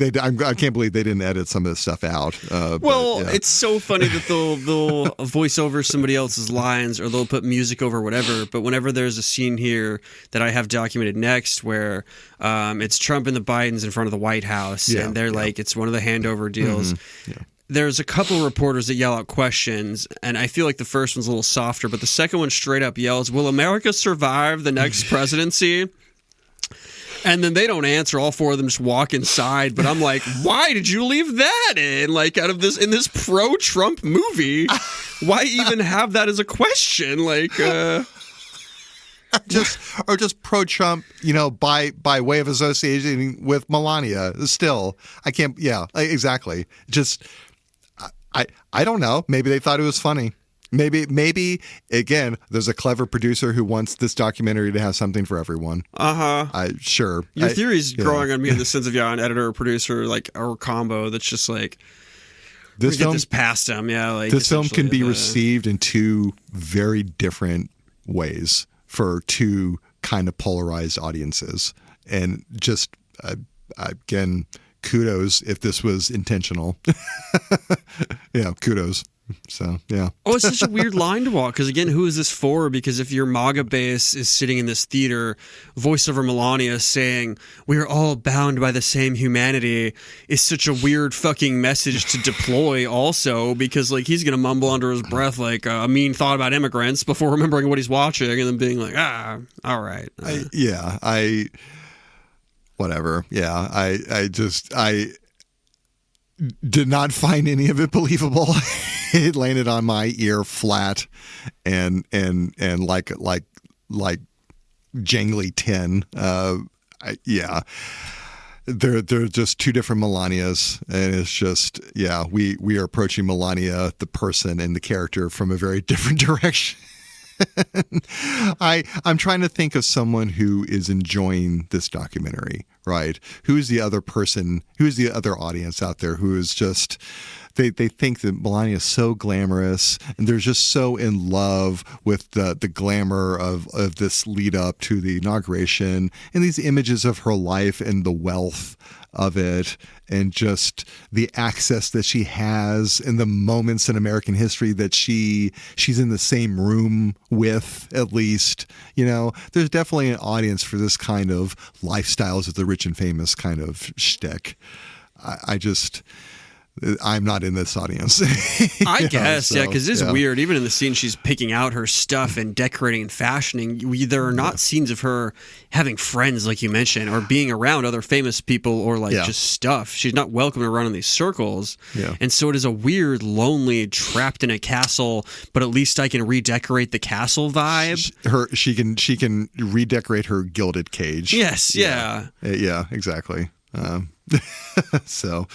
can't believe they didn't edit some of this stuff out. It's so funny that they'll voice over somebody else's lines, or they'll put music over whatever. But whenever there's a scene here that I have documented next, where it's Trump and the Bidens in front of the White House, and they're like, it's one of the handover deals. Mm-hmm. Yeah. There's a couple reporters that yell out questions, and I feel like the first one's a little softer, but the second one straight up yells, "Will America survive the next presidency?" And then they don't answer. All four of them just walk inside. But I'm like, why did you leave that in? Like, in this pro-Trump movie, why even have that as a question? Like, just pro-Trump, by way of association with Melania. Still, I can't. Yeah, exactly. Just, I don't know. Maybe they thought it was funny. Maybe again, there's a clever producer who wants this documentary to have something for everyone. Sure. Your theory's growing on me in the sense of an editor or producer, like, or combo that's just like, this film, get this past them. Yeah, like this film can be received in two very different ways for two kind of polarized audiences, and just again, kudos if this was intentional. Kudos. So, yeah. Oh, it's such a weird line to walk, because again, who is this for? Because if your MAGA base is sitting in this theater, voiceover Melania saying, "We are all bound by the same humanity," is such a weird fucking message to deploy also, because like he's going to mumble under his breath like a mean thought about immigrants before remembering what he's watching and then being like, all right. Whatever. Yeah. I did not find any of it believable. It landed on my ear flat and like jangly tin. They're just two different Melanias, and it's just we are approaching Melania, the person and the character, from a very different direction. I'm trying to think of someone who is enjoying this documentary, right? Who's the other person? Who's the other audience out there who is just, they think that Melania is so glamorous, and they're just so in love with the glamour of this lead up to the inauguration, and these images of her life and the wealth of it, and just the access that she has in the moments in American history that she's in the same room with, at least. There's definitely an audience for this kind of lifestyles of the rich and famous kind of shtick. I'm not in this audience. I guess, because it's weird. Even in the scene, she's picking out her stuff and decorating and fashioning. There are not scenes of her having friends, like you mentioned, or being around other famous people, or just stuff. She's not welcome around in these circles. Yeah. And so it is a weird, lonely, trapped in a castle, but at least I can redecorate the castle vibe. She can redecorate her gilded cage. Yes, yeah. Yeah, exactly. So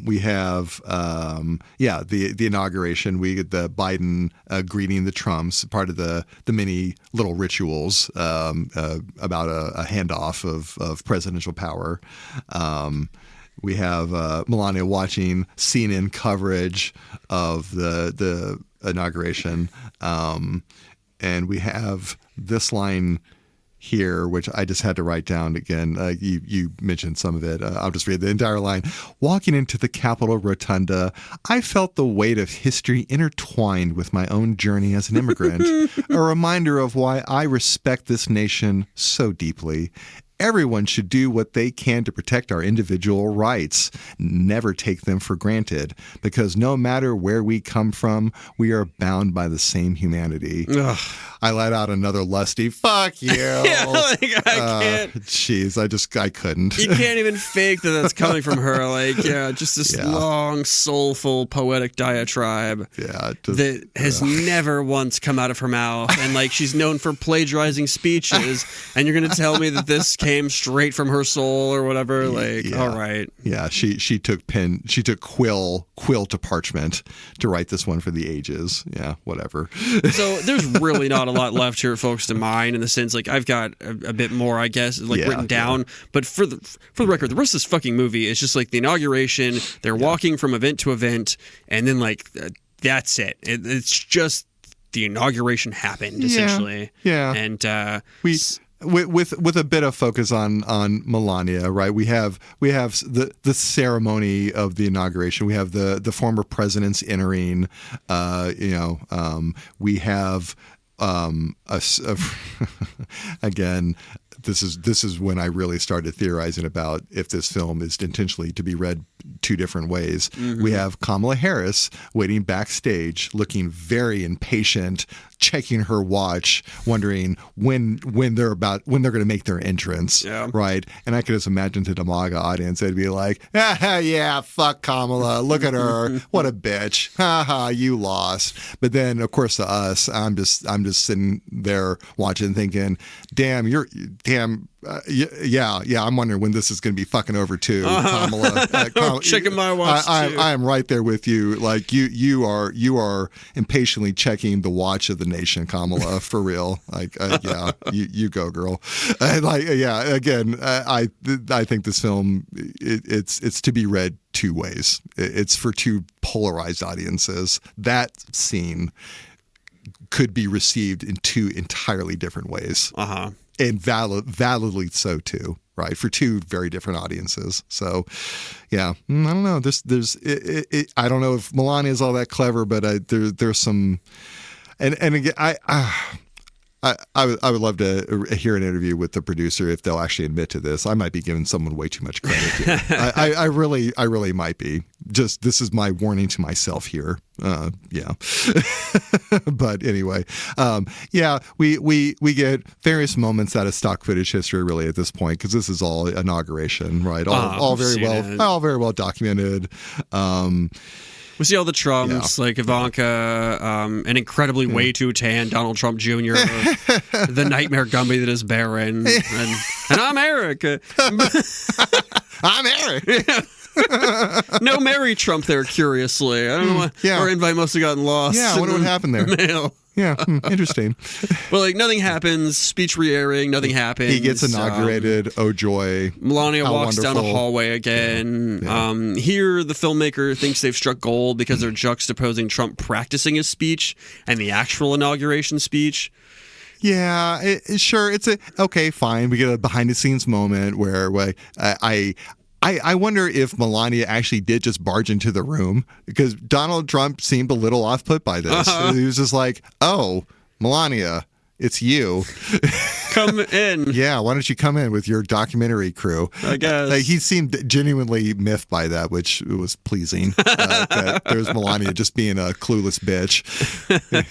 we have the inauguration. We get the Biden greeting the Trumps, part of the many little rituals about a handoff of presidential power. We have Melania watching CNN coverage of the inauguration, and we have this line here, which I just had to write down again. You mentioned some of it. I'll just read the entire line. Walking into the Capitol Rotunda, I felt the weight of history intertwined with my own journey as an immigrant, a reminder of why I respect this nation so deeply. Everyone should do what they can to protect our individual rights. Never take them for granted, because no matter where we come from, we are bound by the same humanity. Ugh. I let out another lusty "fuck you." Yeah, like, I can't. Jeez, I couldn't. You can't even fake that that's coming from her. Like, yeah, just this long, soulful, poetic diatribe. Yeah, that has never once come out of her mouth, and like she's known for plagiarizing speeches. And you're gonna tell me that this came straight from her soul or whatever? Like, all right. Yeah, she took quill to parchment to write this one for the ages. Yeah, whatever. So there's really not a lot left here, folks, to mine, in the sense, like, I've got a bit more, I guess, like written down. But for the record, the rest of this fucking movie is just like the inauguration. They're walking from event to event, and then like that's it. It's just the inauguration happened, essentially. Yeah. And with a bit of focus on Melania, right? We have the ceremony of the inauguration. We have the former presidents entering. We have again. This is when I really started theorizing about if this film is intentionally to be read two different ways. Mm-hmm. We have Kamala Harris waiting backstage, looking very impatient, checking her watch, wondering when they're going to make their entrance, right? And I could just imagine to the MAGA audience, they'd be like, yeah, fuck Kamala, look at her, what a bitch, haha, you lost. But then, of course, to us, I'm just sitting there watching, thinking, I'm wondering when this is going to be fucking over too, Kamala. Checking my watch too. I am right there with you. Like you are impatiently checking the watch of the nation, Kamala, for real. Like, you go, girl. And again, I think this film it's to be read two ways. It's for two polarized audiences. That scene could be received in two entirely different ways. And validly so too, right? For two very different audiences. So, yeah, I don't know. I don't know if Melania is all that clever, but there's some, and again, I would love to hear an interview with the producer if they'll actually admit to this. I might be giving someone way too much credit here. I really might be. Just this is my warning to myself here. But anyway, we get various moments out of stock footage history really at this point, because this is all inauguration, right? All very well documented. We see all the Trumps, like Ivanka, an incredibly way too tan Donald Trump Jr., the nightmare Gumby that is Barron, and I'm Eric. I'm Eric. No Mary Trump there, curiously. I don't know why our invite must have gotten lost. Yeah, I wonder what happened there. Mail. Yeah, interesting. Well, like, nothing happens. Speech re-airing, nothing happens. He gets inaugurated. Oh, joy. Melania walks wonderful. down the hallway again. Yeah. Here, the filmmaker thinks they've struck gold because they're juxtaposing Trump practicing his speech and the actual inauguration speech. Yeah, sure. Okay, fine. We get a behind-the-scenes moment where I wonder if Melania actually did just barge into the room, because Donald Trump seemed a little off-put by this. He was just like, oh, Melania, it's you. Come in. Yeah, why don't you come in with your documentary crew? I guess. He seemed genuinely miffed by that, which was pleasing. That there's Melania just being a clueless bitch.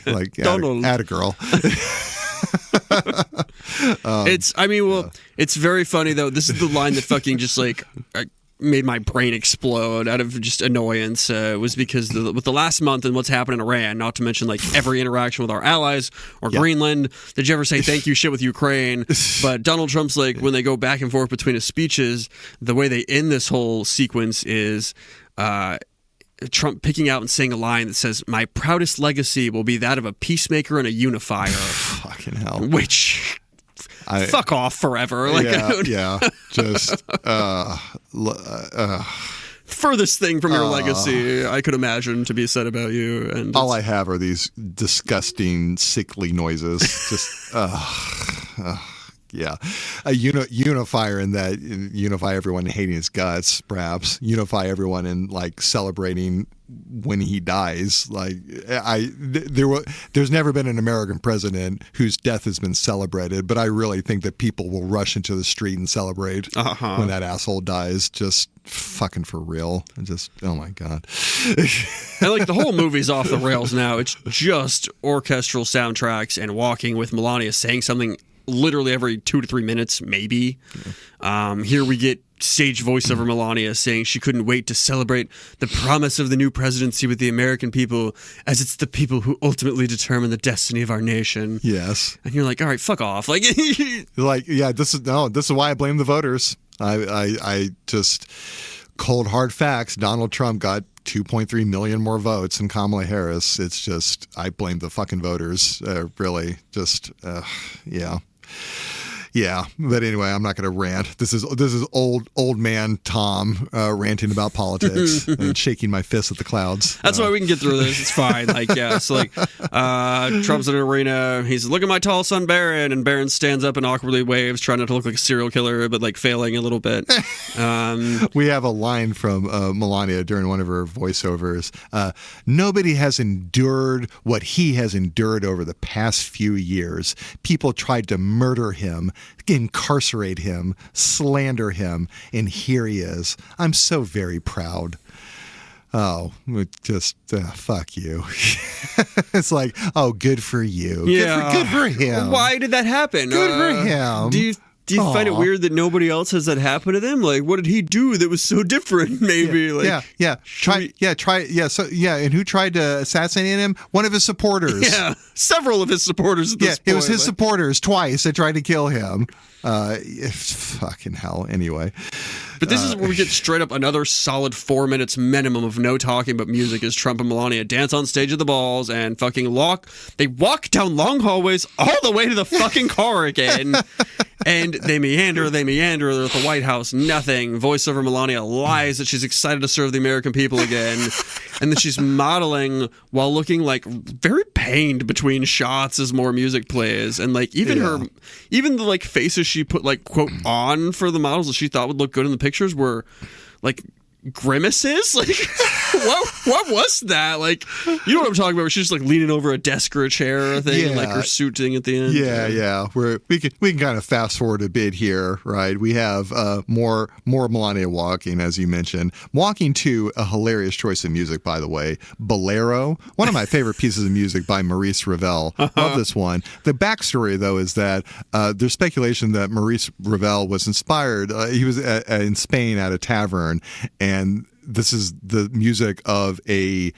Like, Donald. Atta girl. It's very funny though. This is the line that fucking just like made my brain explode out of just annoyance. Was because with the last month and what's happened in Iran, not to mention like every interaction with our allies or Greenland. Did you ever say thank you shit with Ukraine? But Donald Trump's like, when they go back and forth between his speeches, the way they end this whole sequence is Trump picking out and saying a line that says, "My proudest legacy will be that of a peacemaker and a unifier." Fucking hell. Which, fuck off forever. Like, just furthest thing from your legacy I could imagine to be said about you. And all I have are these disgusting, sickly noises. Just, Yeah, a unifier in that unify everyone in hating his guts, perhaps unify everyone in like celebrating when he dies. Like there's never been an American president whose death has been celebrated, but I really think that people will rush into the street and celebrate when that asshole dies. Just fucking for real. And just, oh my God. And like the whole movie's off the rails now. It's just orchestral soundtracks and walking with Melania saying something literally every 2 to 3 minutes, maybe. Yeah. Here we get stage voiceover Melania saying she couldn't wait to celebrate the promise of the new presidency with the American people, as it's the people who ultimately determine the destiny of our nation. Yes. And you're like, all right, fuck off. Like, yeah, this is why I blame the voters. I just, cold hard facts, Donald Trump got 2.3 million more votes than Kamala Harris. It's just, I blame the fucking voters, really. Just, yeah. Yeah, but anyway, I'm not going to rant. This is old man Tom ranting about politics and shaking my fist at the clouds. That's why we can get through this. It's fine. Like, yeah, so like Trump's in an arena. He's look at my tall son Barron, and Barron stands up and awkwardly waves, trying not to look like a serial killer, but like failing a little bit. We have a line from Melania during one of her voiceovers. Nobody has endured what he has endured over the past few years. People tried to murder him, incarcerate him, slander him, and here he is. I'm so very proud. Oh, just fuck you. It's like, oh, good for you. Yeah. Good for him. Why did that happen? Good for him. Do you find it weird that nobody else has that happen to them? Like, what did he do that was so different? Maybe. Yeah. And who tried to assassinate him? One of his supporters. Yeah, several of his supporters. At this point. It was his supporters twice that tried to kill him. Fucking hell. Anyway. But this is where we get straight up another solid 4 minutes minimum of no talking but music as Trump and Melania dance on stage at the balls and fucking they walk down long hallways all the way to the fucking car again. And they meander, they're at the White House, nothing. Voiceover Melania lies that she's excited to serve the American people again. And then she's modeling while looking like very pained between shots as more music plays. And like even the like faces she put like quote on for the models that she thought would look good in the pictures were like grimaces. Like what was that? Like, you know what I'm talking about, where she's just like leaning over a desk or a chair or thing, and like her suit thing at the end. Yeah. We can kind of fast forward a bit here, right? We have more Melania walking, as you mentioned, walking to a hilarious choice of music, by the way, Bolero, one of my favorite pieces of music by Maurice Ravel. Love this one. The backstory, though, is that there's speculation that Maurice Ravel was inspired. He was in Spain at a tavern, and this is the music of a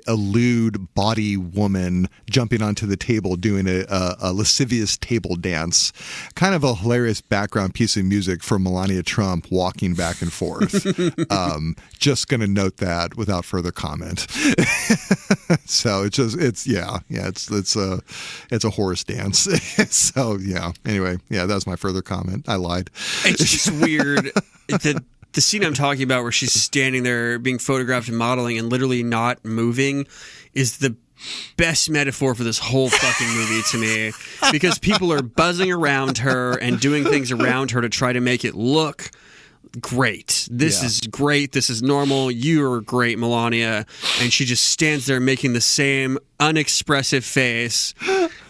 lewd body woman jumping onto the table doing a lascivious table dance. Kind of a hilarious background piece of music for Melania Trump walking back and forth. Just going to note that without further comment. So it's a horse dance. So yeah. Anyway, yeah, that was my further comment. I lied. It's just weird. The scene I'm talking about where she's standing there being photographed and modeling and literally not moving is the best metaphor for this whole fucking movie to me, because people are buzzing around her and doing things around her to try to make it look great. This is great. This is normal. You're great, Melania. And she just stands there making the same unexpressive face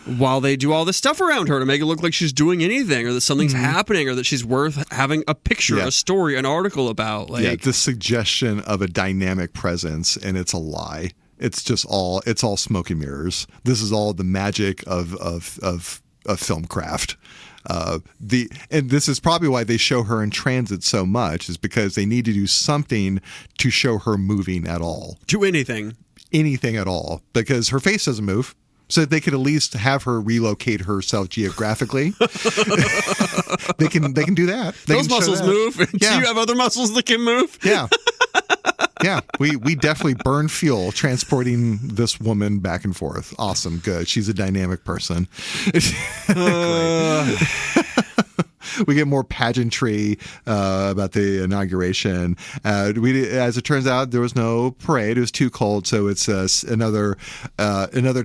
while they do all this stuff around her to make it look like she's doing anything, or that something's happening, or that she's worth having a picture, a story, an article about. Like, the suggestion of a dynamic presence, and it's a lie. It's just all smoke and mirrors. This is all the magic of film craft. And this is probably why they show her in transit so much, is because they need to do something to show her moving at all. Do anything at all, because her face doesn't move. So they could at least have her relocate herself geographically. They can do that. Those muscles move. Yeah. Do you have other muscles that can move? Yeah. Yeah, we definitely burn fuel transporting this woman back and forth. Awesome, good. She's a dynamic person. We get more pageantry about the inauguration. As it turns out, there was no parade. It was too cold, so it's another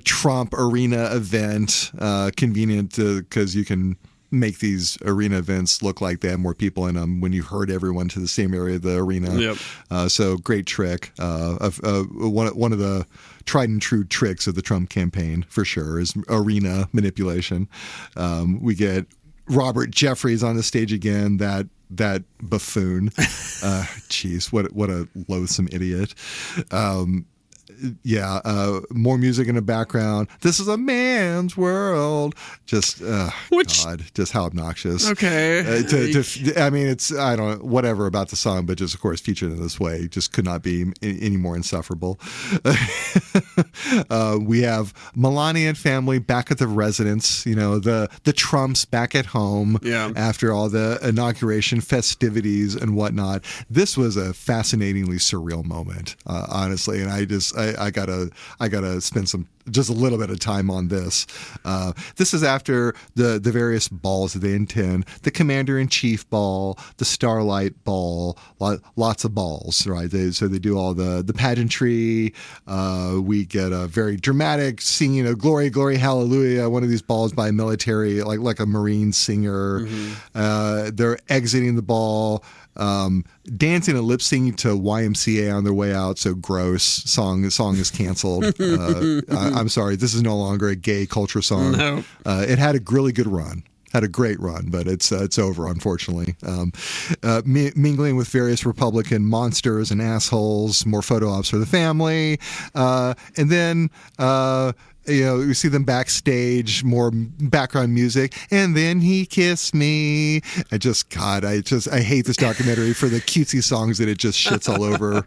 Trump arena event. Convenient because you can make these arena events look like they have more people in them when you herd everyone to the same area of the arena. Yep. So great trick. One of the tried and true tricks of the Trump campaign, for sure, is arena manipulation. We get Robert Jeffries on the stage again, that buffoon. Jeez, what a loathsome idiot. More music in the background. This is a man's world. Just God, just how obnoxious. Okay. I mean, I don't know, whatever about the song, but just of course featured in this way just could not be any more insufferable. We have Melania and family back at the residence. The Trumps back at home. Yeah. After all the inauguration festivities and whatnot. This was a fascinatingly surreal moment, honestly, and I gotta spend just a little bit of time on this. This is after the various balls that they attend: the Commander-in-Chief ball, the Starlight ball, lots of balls, right? So they do all the pageantry. We get a very dramatic singing of "Glory, Glory, Hallelujah." One of these balls by a military, like a Marine singer. Mm-hmm. They're exiting the ball. Dancing and lip singing to YMCA on their way out. So gross. Song is canceled. I'm sorry. This is no longer a gay culture song. No. It had a really good run. Had a great run, but it's over, unfortunately. Mingling with various Republican monsters and assholes. More photo ops for the family, and then. We see them backstage, more background music, and then he kissed me. I hate this documentary for the cutesy songs that it just shits all over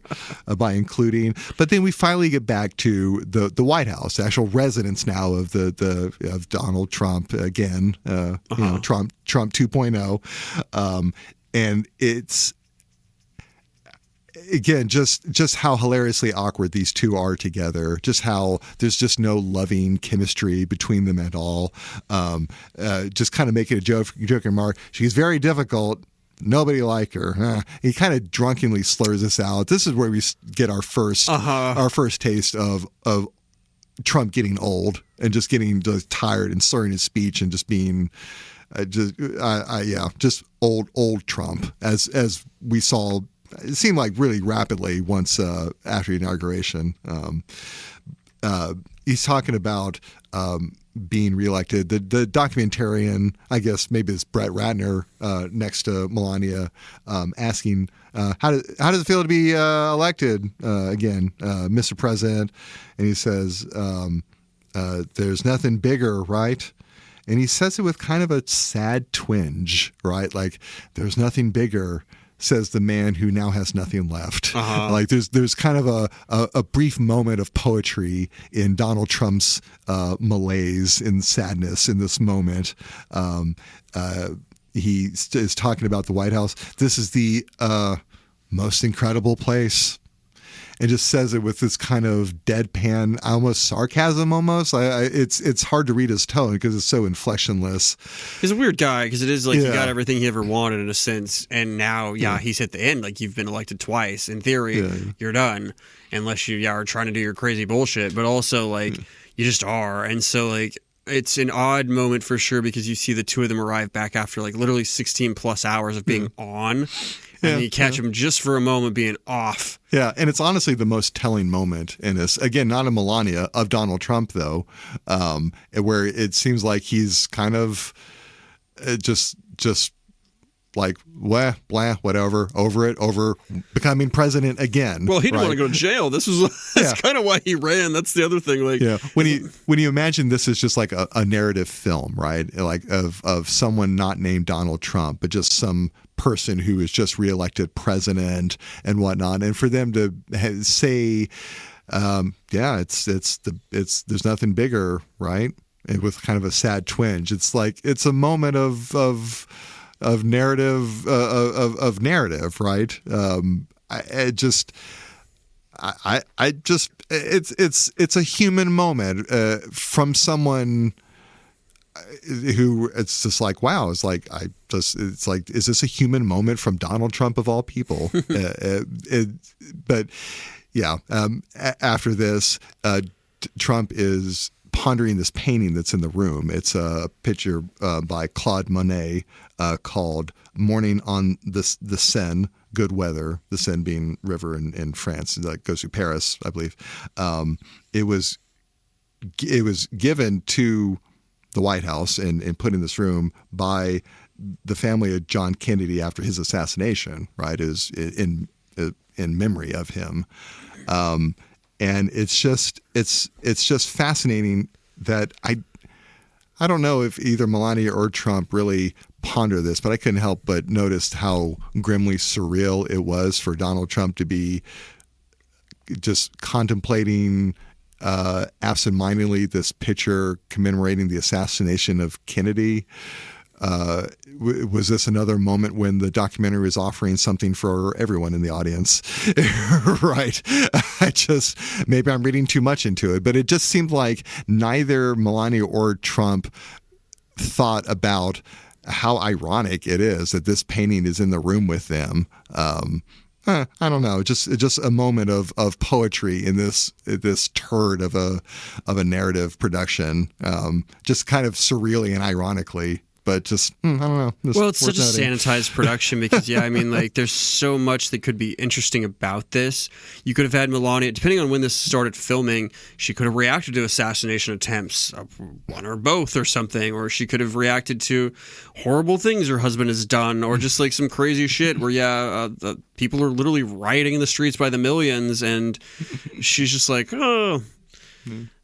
by including. But then we finally get back to the White House, the actual residence now of of Donald Trump again, Trump 2.0, and it's. Again, just how hilariously awkward these two are together. Just how there's just no loving chemistry between them at all. Just kind of making a joking remark. She's very difficult. Nobody like her. He kind of drunkenly slurs this out. This is where we get our first taste of Trump getting old and just getting just tired and slurring his speech and just being just old Trump as we saw. It seemed like really rapidly once after the inauguration. He's talking about being reelected. The documentarian, I guess maybe it's Brett Ratner next to Melania, asking how does it feel to be elected again, Mr. President? And he says, "There's nothing bigger, right?" And he says it with kind of a sad twinge, right? Like there's nothing bigger. Says the man who now has nothing left. Like there's kind of a brief moment of poetry in Donald Trump's malaise and sadness in this moment. He is talking about the White House. This is the most incredible place. And just says it with this kind of deadpan, almost sarcasm almost. It's hard to read his tone because it's so inflectionless. He's a weird guy because it is like he got everything he ever wanted in a sense. And now, he's at the end. Like you've been elected twice. In theory, you're done. Unless you are trying to do your crazy bullshit. But also like you just are. And so like it's an odd moment for sure because you see the two of them arrive back after like literally 16 plus hours of being on. And you catch him just for a moment being off. Yeah, and it's honestly the most telling moment in this. Again, not in Melania, of Donald Trump, though, where it seems like he's kind of just like, blah, whatever, over becoming president again. Well, he didn't want to go to jail. That's kind of why he ran. That's the other thing. Like, when you imagine this is just like a narrative film, right? Like of someone not named Donald Trump, but just some person who is just reelected president and whatnot, and for them to say, there's nothing bigger, right? And with kind of a sad twinge, it's like it's a moment of narrative, right? It's a human moment from someone who it's just like, wow, it's like is this a human moment from Donald Trump of all people? But after this, Trump is pondering this painting that's in the room. It's a picture by Claude Monet called "Morning on the Seine." Good weather. The Seine being river in France that goes through Paris, I believe. It was given to the White House and put in this room by the family of John Kennedy after his assassination, right? Is in memory of him. And it's just fascinating that I don't know if either Melania or Trump really ponder this, but I couldn't help but notice how grimly surreal it was for Donald Trump to be just contemplating absentmindedly this picture commemorating the assassination of Kennedy. Was this another moment when the documentary was offering something for everyone in the audience? Right. Maybe I'm reading too much into it, but it just seemed like neither Melania or Trump thought about how ironic it is that this painting is in the room with them. I don't know. Just a moment of poetry in this turd of a narrative production. Just kind of surreally and ironically. But just, I don't know. Well, it's such a sanitized production because, there's so much that could be interesting about this. You could have had Melania, depending on when this started filming, she could have reacted to assassination attempts, one or both or something, or she could have reacted to horrible things her husband has done, or just like some crazy shit where, people are literally rioting in the streets by the millions, and she's just like, oh...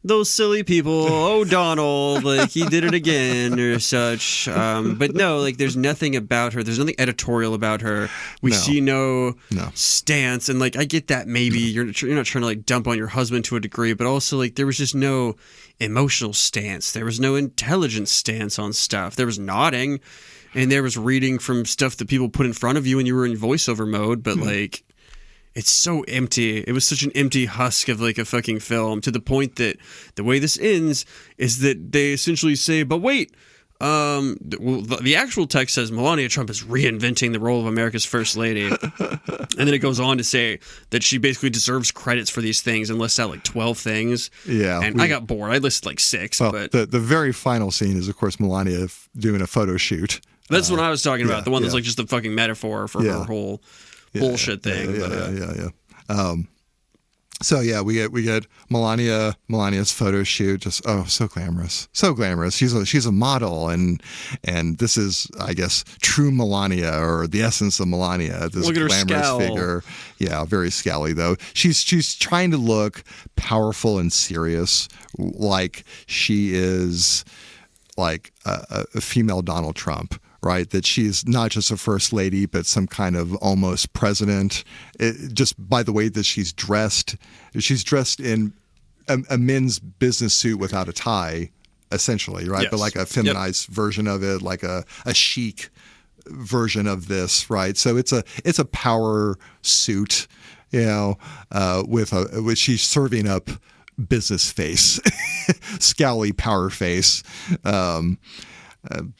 those silly people, oh Donald, like he did it again or such. But no, like there's nothing about her. There's nothing editorial about her. We see no stance, and like I get that maybe you're not trying to like dump on your husband to a degree, but also like there was just no emotional stance. There was no intelligent stance on stuff. There was nodding, and there was reading from stuff that people put in front of you when you were in voiceover mode, but like. It's so empty. It was such an empty husk of like a fucking film, to the point that the way this ends is that they essentially say, but wait, the actual text says Melania Trump is reinventing the role of America's first lady. And then it goes on to say that she basically deserves credits for these things and lists out like 12 things. Yeah. And I got bored. I listed like 6. Well, but the very final scene is, of course, Melania doing a photo shoot. That's what I was talking about. The one that's like just a fucking metaphor for her whole... bullshit thing. So we get Melania's photo shoot. Just so glamorous. She's a model, and this is, I guess, true Melania, or the essence of Melania. This glamorous figure. Yeah, very scally though. She's trying to look powerful and serious, like she is like a female Donald Trump. Right, that she's not just a first lady, but some kind of almost president. Just by the way that she's dressed in a men's business suit without a tie, essentially, right? Yes. But like a feminized version of it, like a chic version of this, right? So it's a power suit, with she's serving up business face, scowly power face.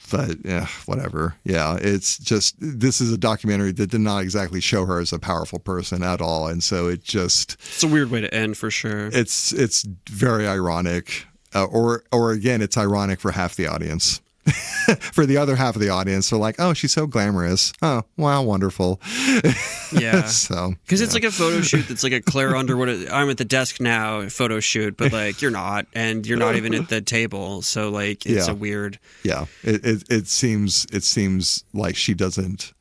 But whatever. Yeah, it's just, this is a documentary that did not exactly show her as a powerful person at all, and so it's a weird way to end for sure. It's very ironic, or again, it's ironic for half the audience. For the other half of the audience, they're like, "Oh, she's so glamorous. Oh, wow, wonderful." Yeah. So because it's like a photo shoot that's like a Claire Underwood. I'm at the desk now photo shoot, but like you're not, and you're not even at the table. So like it's a weird. Yeah. It seems like she doesn't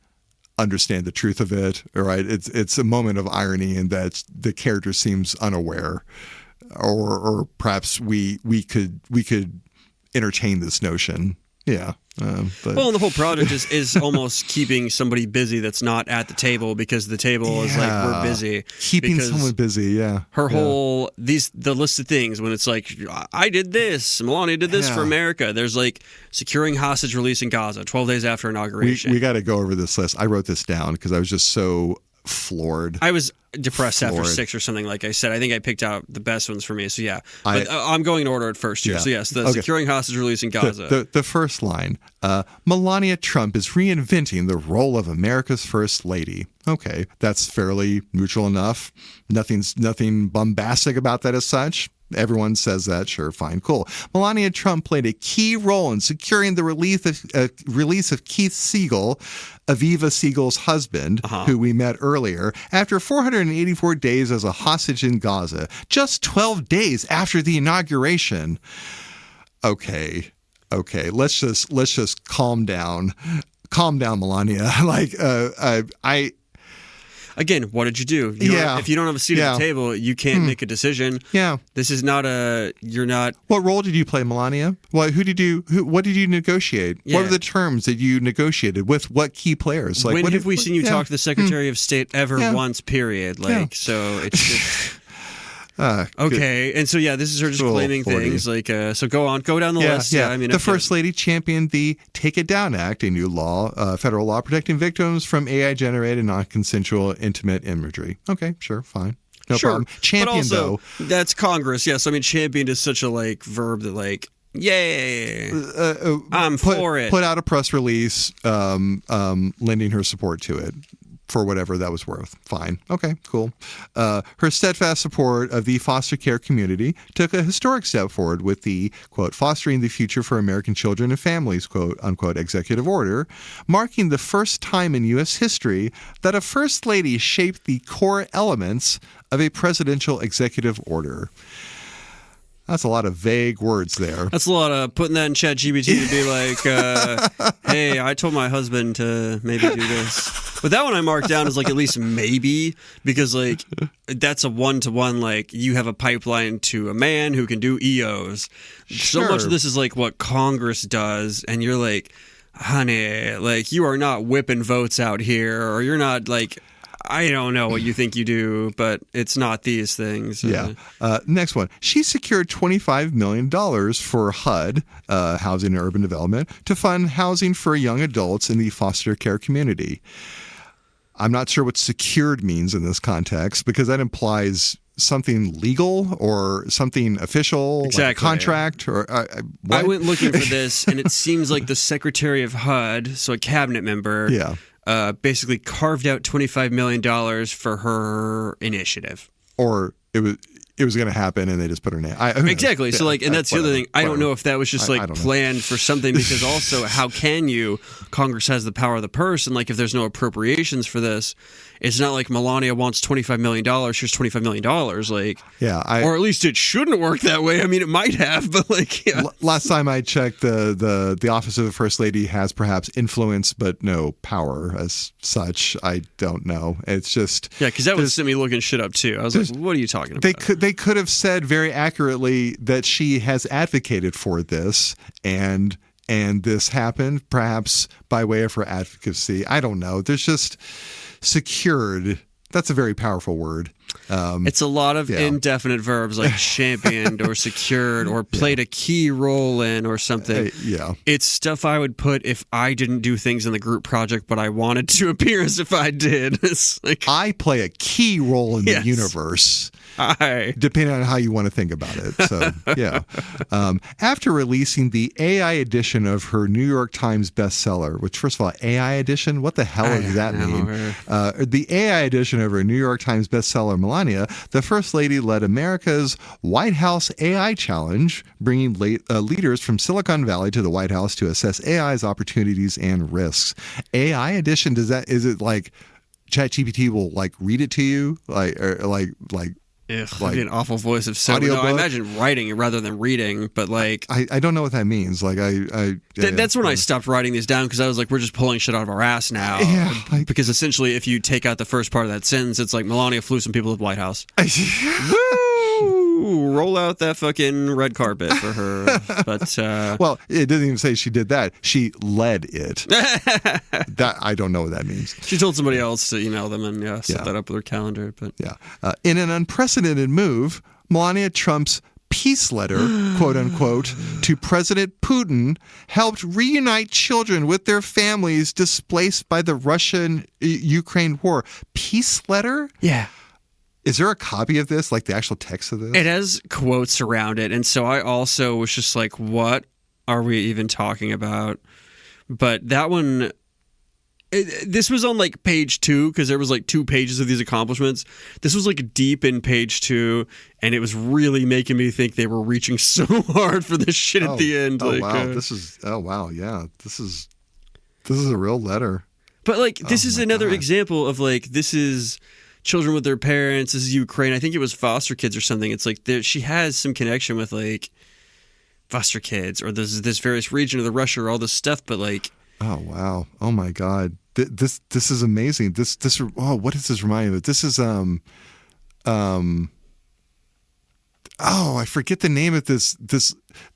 understand the truth of it. Right. It's a moment of irony in that the character seems unaware, or perhaps we could entertain this notion. Yeah. Well, and the whole project is almost keeping somebody busy that's not at the table, because the table is like, we're busy. Keeping someone busy, yeah. Her whole, the list of things, when it's like, I did this, Melania did this for America. There's like securing hostage release in Gaza 12 days after inauguration. We got to go over this list. I wrote this down because I was just so floored. I was depressed after 6 or something, like I said. I think I picked out the best ones for me. So yeah, but I'm going in order at first here. Yeah. So yes, the securing hostage release in Gaza. The first line, Melania Trump is reinventing the role of America's first lady. Okay, that's fairly neutral enough. Nothing bombastic about that as such. Everyone says that. Sure, fine, cool. Melania Trump played a key role in securing the release of Keith Siegel, Aviva Siegel's husband, who we met earlier, after 484 days as a hostage in Gaza, just 12 days after the inauguration. Okay, let's just calm down. Calm down, Melania. Again, what did you do? If you don't have a seat at the table, you can't make a decision. Yeah. This is not you're not. What role did you play, Melania? What did you negotiate? Yeah. What were the terms that you negotiated with what key players? When have we seen you talk to the Secretary of State ever once, period? So it's just. Okay, and so this is her just claiming things so go down the list. Yeah. I mean, the First Lady championed the Take It Down Act, a new law, federal law protecting victims from AI-generated non-consensual intimate imagery. Okay, sure, fine, no problem. Champion, but also, though, that's Congress. Yes, I mean, championed is such a verb that yay, I'm for it. Put out a press release, lending her support to it. For whatever that was worth. Fine. Okay, cool. Her steadfast support of the foster care community took a historic step forward with the, quote, Fostering the Future for American Children and Families, quote, unquote, executive order, marking the first time in U.S. history that a First Lady shaped the core elements of a presidential executive order. That's a lot of vague words there. That's a lot of putting that in ChatGPT to be like, hey, I told my husband to maybe do this. But that one I marked down as at least maybe, because that's a one-to-one, you have a pipeline to a man who can do EOs. Sure. So much of this is what Congress does, and you're like, honey, you are not whipping votes out here, or you're not I don't know what you think you do, but it's not these things. Yeah. Next one. She secured $25 million for HUD, Housing and Urban Development, to fund housing for young adults in the foster care community. I'm not sure what secured means in this context, because that implies something legal or something official, exactly. Like a contract or I went looking for this, and it seems like the Secretary of HUD, so a cabinet member, basically carved out $25 million for her initiative. Or it was going to happen, and they just put her name. Exactly. So, and that's the other thing. I don't know if that was just planned for something, because also, how can you? Congress has the power of the purse, and if there's no appropriations for this, it's not like Melania wants $25 million. Here's $25 million. Or at least it shouldn't work that way. I mean, it might have, but Last time I checked, the office of the First Lady has perhaps influence, but no power as such. I don't know. It's just because that would send me looking shit up too. I was like, what are you talking about? They could have said very accurately that she has advocated for this, and this happened perhaps by way of her advocacy. I don't know. There's just secured. That's a very powerful word. It's a lot of indefinite verbs like championed or secured or played a key role in or something. It's stuff I would put if I didn't do things in the group project, but I wanted to appear as if I did. It's I play a key role in the universe. Depending on how you want to think about it. So, after releasing the AI edition of her New York Times bestseller, which, first of all, AI edition, what the hell does that mean? The AI edition of her New York Times bestseller, Melania, the First Lady led America's White House AI Challenge, bringing leaders from Silicon Valley to the White House to assess AI's opportunities and risks. AI edition, is it ChatGPT will read it to you? That'd be an awful voice of sound. No, I imagine writing rather than reading, but I don't know what that means. That's when I stopped writing these down, because I was we're just pulling shit out of our ass now. Yeah, because essentially, if you take out the first part of that sentence, it's Melania flew some people to the White House. Woo! Roll out that fucking red carpet for her. But well, it doesn't even say she did that. She led it. That I don't know what that means. She told somebody else to email them and set that up with her calendar. But in an unprecedented move, Melania Trump's peace letter, quote unquote, to President Putin helped reunite children with their families displaced by the Russian-Ukraine war. Peace letter? Yeah. Is there a copy of this, the actual text of this? It has quotes around it, and so I also was just what are we even talking about? But that one, This was on like page 2 because there was like 2 pages of these accomplishments. This was like deep in page 2, and it was really making me think they were reaching so hard for this shit at the end. Oh, wow. Yeah. This is a real letter. But like, this is another example of like, this is children with their parents. This is Ukraine. I think it was foster kids or something. It's like she has some connection with like foster kids or this various region of the Russia or all this stuff. But like, oh wow, oh my God, this is amazing. What does this remind me of? This is I forget the name of this.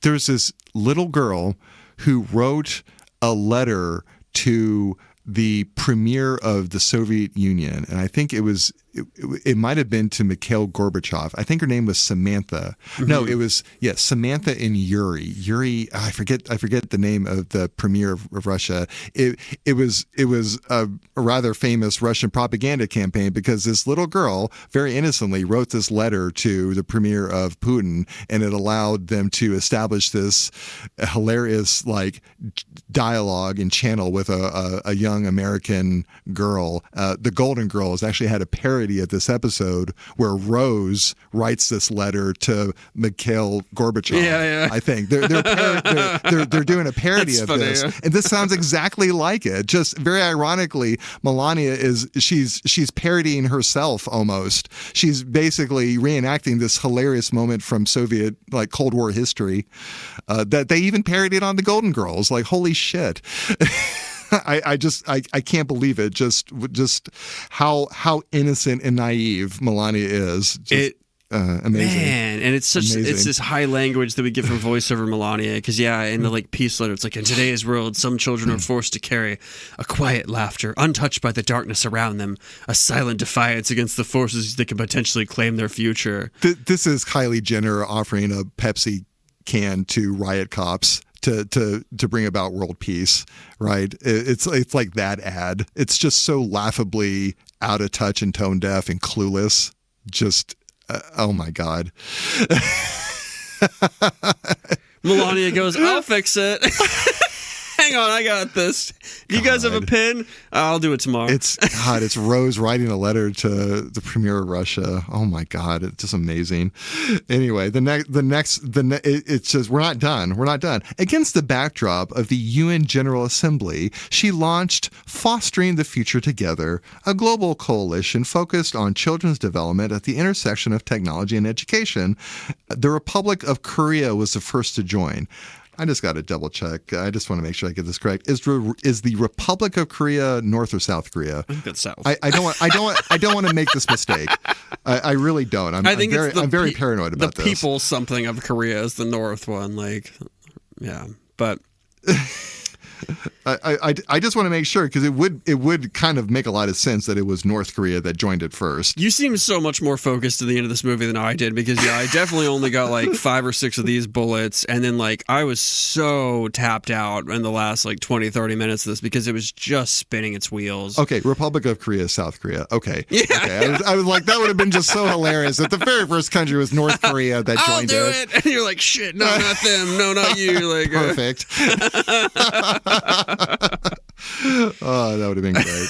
There's this little girl who wrote a letter to the premier of the Soviet Union, and I think it might have been to Mikhail Gorbachev. I think her name was Samantha. Mm-hmm. No, it was Samantha and Yuri. I forget the name of the premier of Russia. It was a rather famous Russian propaganda campaign because this little girl very innocently wrote this letter to the premier of Putin, and it allowed them to establish this hilarious like dialogue and channel with a young American girl. The Golden Girls actually had a parody at this episode where Rose writes this letter to Mikhail Gorbachev. Yeah. I think they're doing a parody of funny, this, yeah. and this sounds exactly like it. Just very ironically, Melania she's parodying herself almost. She's basically reenacting this hilarious moment from Soviet like Cold War history that they even parodied on the Golden Girls. Like, holy shit. I can't believe it. Just how innocent and naive Melania is. Amazing, man. And it's this high language that we get from voiceover Melania. Because in the like peace letter, it's like, in today's world, some children are forced to carry a quiet laughter, untouched by the darkness around them, a silent defiance against the forces that can potentially claim their future. This is Kylie Jenner offering a Pepsi can to riot cops to bring about world peace, right? It's like that ad. It's just so laughably out of touch and tone deaf and clueless. Just oh my God. Melania goes, I'll fix it. Hang on, I got this. You guys have a pen? I'll do it tomorrow. It's Rose writing a letter to the premier of Russia. Oh my God, it's just amazing. Anyway, it's just we're not done. We're not done. Against the backdrop of the UN General Assembly, she launched Fostering the Future Together, a global coalition focused on children's development at the intersection of technology and education. The Republic of Korea was the first to join. I just got to double check. I just want to make sure I get this correct. Is the Republic of Korea North or South Korea? I think that's South. I don't want to make this mistake. I really don't. I'm very paranoid about this. The people something of Korea is the North one. Like, yeah, but. I just want to make sure because it would kind of make a lot of sense that it was North Korea that joined it first. You seem so much more focused at the end of this movie than I did because I definitely only got like 5 or 6 of these bullets, and then like I was so tapped out in the last like 20-30 minutes of this because it was just spinning its wheels. Okay, Republic of Korea, South Korea. Okay, yeah. Okay. I was like, that would have been just so hilarious if the very first country was North Korea that joined I'll do it. And you're like, shit, no, not them, no, not you. Like, perfect. Oh, that would have been great.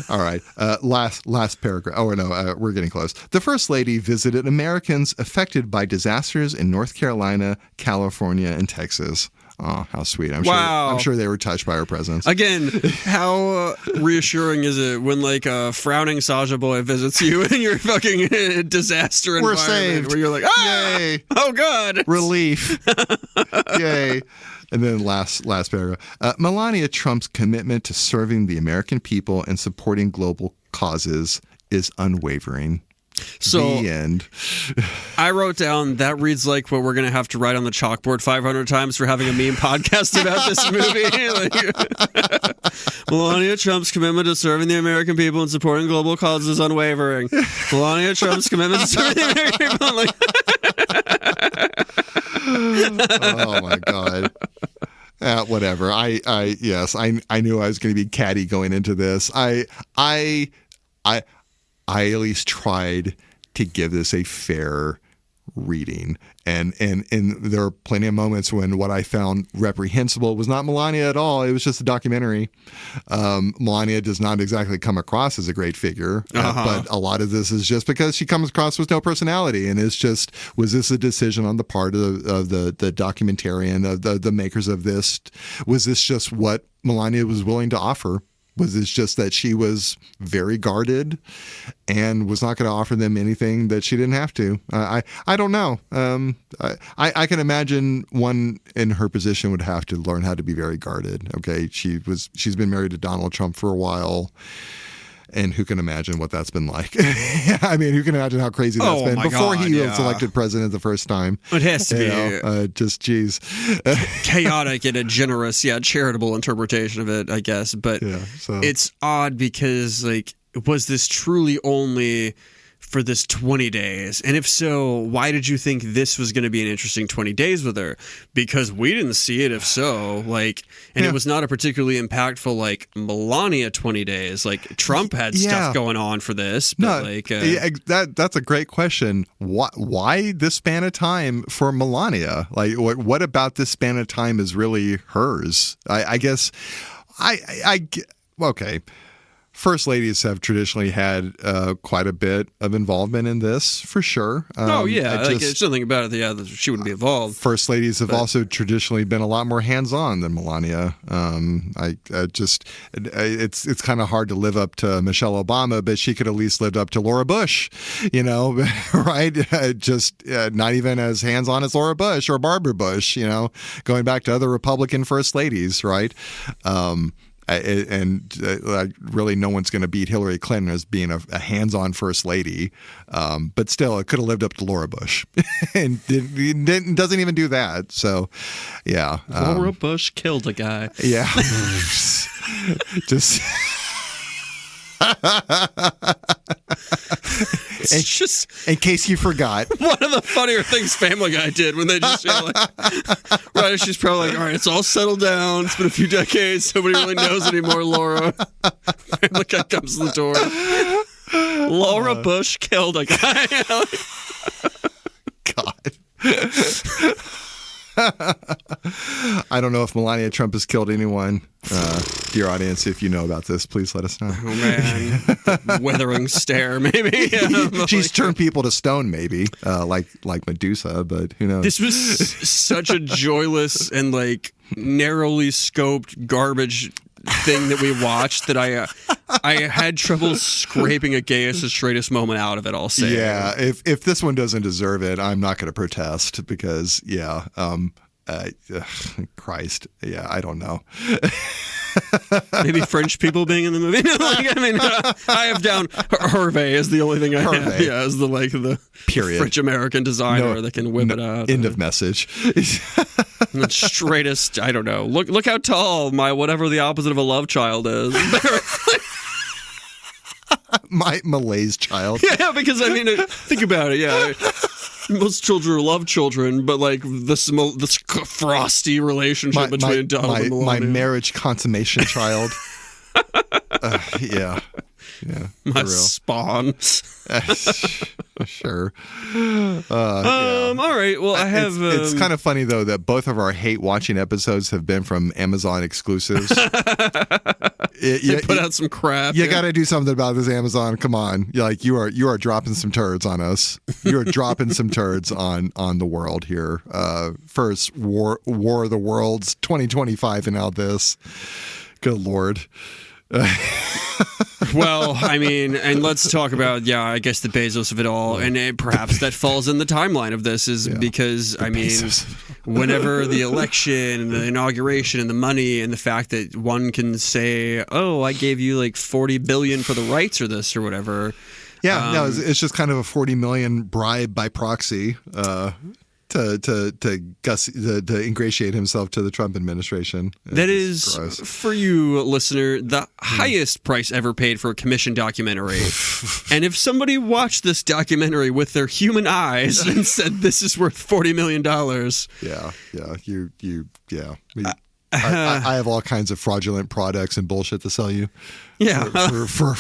All right. Last paragraph. Oh, no, we're getting close. The First Lady visited Americans affected by disasters in North Carolina, California, and Texas. Oh, how sweet. I'm sure they were touched by her presence. Again, how reassuring is it when like a frowning Sasha boy visits you in your fucking disaster we're environment saved. where you're like, yay. Oh God. Relief. Yay. And then last paragraph. Melania Trump's commitment to serving the American people and supporting global causes is unwavering. So the end. I wrote down that reads like what we're going to have to write on the chalkboard 500 times for having a meme podcast about this movie. Like, Melania Trump's commitment to serving the American people and supporting global causes is unwavering. Melania Trump's commitment to serving the American people. Oh my God. Whatever. I knew I was going to be catty going into this. I at least tried to give this a fair reading. And there are plenty of moments when what I found reprehensible was not Melania at all. It was just a documentary. Melania does not exactly come across as a great figure, but a lot of this is just because she comes across with no personality. And it's just, was this a decision on the part of the documentarian, of the makers of this? Was this just what Melania was willing to offer? Was it just that she was very guarded and was not going to offer them anything that she didn't have to? I don't know. I can imagine one in her position would have to learn how to be very guarded. Okay, she's been married to Donald Trump for a while. And who can imagine what that's been like? I mean, who can imagine how crazy that's been before he was elected president the first time? It has to be. Just, geez. Chaotic in a generous, charitable interpretation of it, I guess. But it's odd because, like, was this truly only for this 20 days? And if so, why did you think this was going to be an interesting 20 days with her? Because we didn't see it, if so. Like, and it was not a particularly impactful, like, Melania 20 days. Like, Trump had stuff going on for this. But that's a great question. Why this span of time for Melania? Like, what about this span of time is really hers? I guess, okay. First ladies have traditionally had quite a bit of involvement in this, for sure. There's something about it that she wouldn't be involved. First ladies have also traditionally been a lot more hands-on than Melania. It's kind of hard to live up to Michelle Obama, but she could at least live up to Laura Bush, right? Not even as hands-on as Laura Bush or Barbara Bush, going back to other Republican first ladies, right? Really, no one's going to beat Hillary Clinton as being a hands-on first lady. But still, it could have lived up to Laura Bush, and doesn't even do that. So, yeah, Laura Bush killed a guy. Yeah, just. It's just, in case you forgot, one of the funnier things Family Guy did when they just right, she's probably like, all right, it's all settled down, it's been a few decades, nobody really knows anymore, Laura. Family Guy comes to the door, Laura Bush killed a guy. God. I don't know if Melania Trump has killed anyone. Dear audience, if you know about this, please let us know. Oh, man. The withering stare, maybe. She's turned people to stone, maybe, like Medusa, but who knows? This was such a joyless and, like, narrowly scoped garbage thing that we watched that I had trouble scraping a gayest and straightest moment out of it, I'll say. Yeah, if this one doesn't deserve it, I'm not going to protest because, Christ, I don't know. Maybe French people being in the movie. I have down Hervé is the only thing I have. Yeah, is the period French American designer that can whip it out. End of message. The straightest. I don't know. Look how tall my whatever the opposite of a love child is. My Malaise child. Yeah, because think about it. Yeah. Most children love children, but like this frosty relationship between Donald and Melania. My marriage consummation child. Yeah. My spawn. Sure. All right. Well, I have. It's kind of funny though that both of our hate watching episodes have been from Amazon exclusives. They put out some crap. You got to do something about this, Amazon. Come on, you are dropping some turds on us. You are dropping some turds on the world here. First, War of the Worlds 2025, and now this. Good Lord. Well, and let's talk about, I guess the Bezos of it all, and perhaps that falls in the timeline of this because, whenever the election and the inauguration and the money and the fact that one can say, oh, I gave you like $40 billion for the rights or this or whatever. Yeah, no, it's just kind of a $40 million bribe by proxy. To ingratiate himself to the Trump administration. That is, gross. For you, listener, the highest price ever paid for a commissioned documentary. And if somebody watched this documentary with their human eyes and said, this is worth $40 million. I have all kinds of fraudulent products and bullshit to sell you. Yeah. For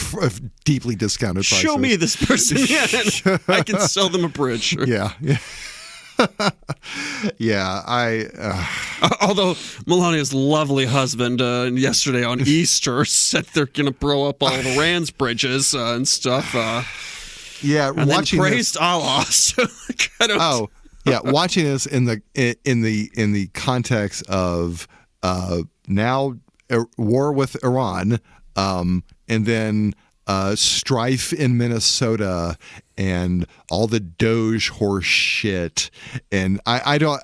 deeply discounted prices. Show me this person. Yeah, I can sell them a bridge. Yeah. Yeah, although Melania's lovely husband yesterday on Easter said they're going to blow up all the Rand's bridges and stuff. Yeah, and watching then praised Allah. So yeah, watching this in the context of now war with Iran, and then strife in Minnesota, and all the Doge horse shit, and I don't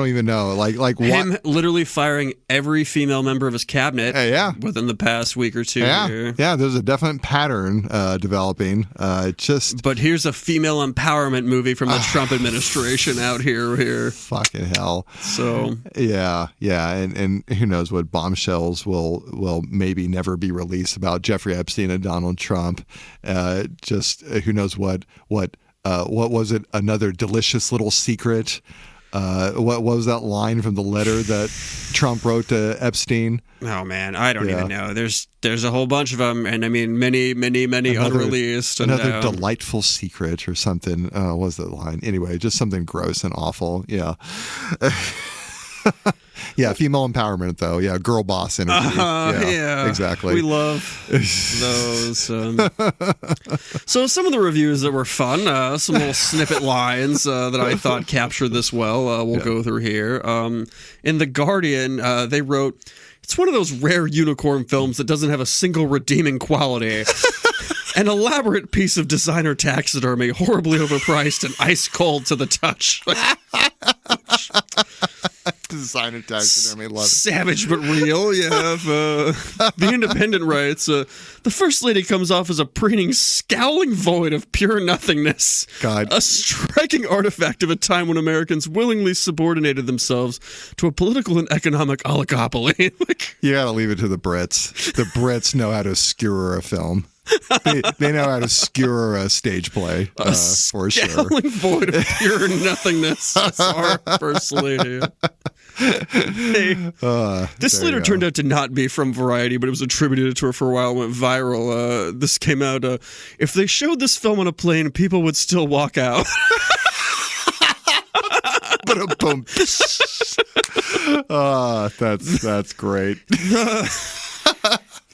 even know, like him what? literally firing every female member of his cabinet within the past week or two. Yeah, there's a definite pattern developing. But here's a female empowerment movie from the Trump administration out here. Fucking hell. So yeah, and who knows what bombshells will maybe never be released about Jeffrey Epstein and Donald Trump. Who knows what was it? Another delicious little secret. What was that line from the letter that Trump wrote to Epstein? Oh man, I don't even know. There's a whole bunch of them, and I mean many unreleased. Another delightful secret or something. What was that line? Anyway, just something gross and awful. Yeah. Yeah, female empowerment, though. Yeah, girl boss energy. Yeah, exactly. We love those. So some of the reviews that were fun, some little snippet lines that I thought captured this well, we'll go through here. In The Guardian, they wrote, "It's one of those rare unicorn films that doesn't have a single redeeming quality. An elaborate piece of designer taxidermy, horribly overpriced and ice cold to the touch." Designer taxidermy, love it. Savage but real. Yeah. The Independent writes, "The First Lady comes off as a preening, scowling void of pure nothingness. God. A striking artifact of a time when Americans willingly subordinated themselves to a political and economic oligopoly." You gotta leave it to the Brits. The Brits know how to skewer a film. They know how to skewer a stage play, for sure. Scowling void of pure nothingness. That's our First Lady. Hey, this later turned out to not be from Variety, but it was attributed to her for a while, went viral. This came out, if they showed this film on a plane, people would still walk out. But boom. That's great.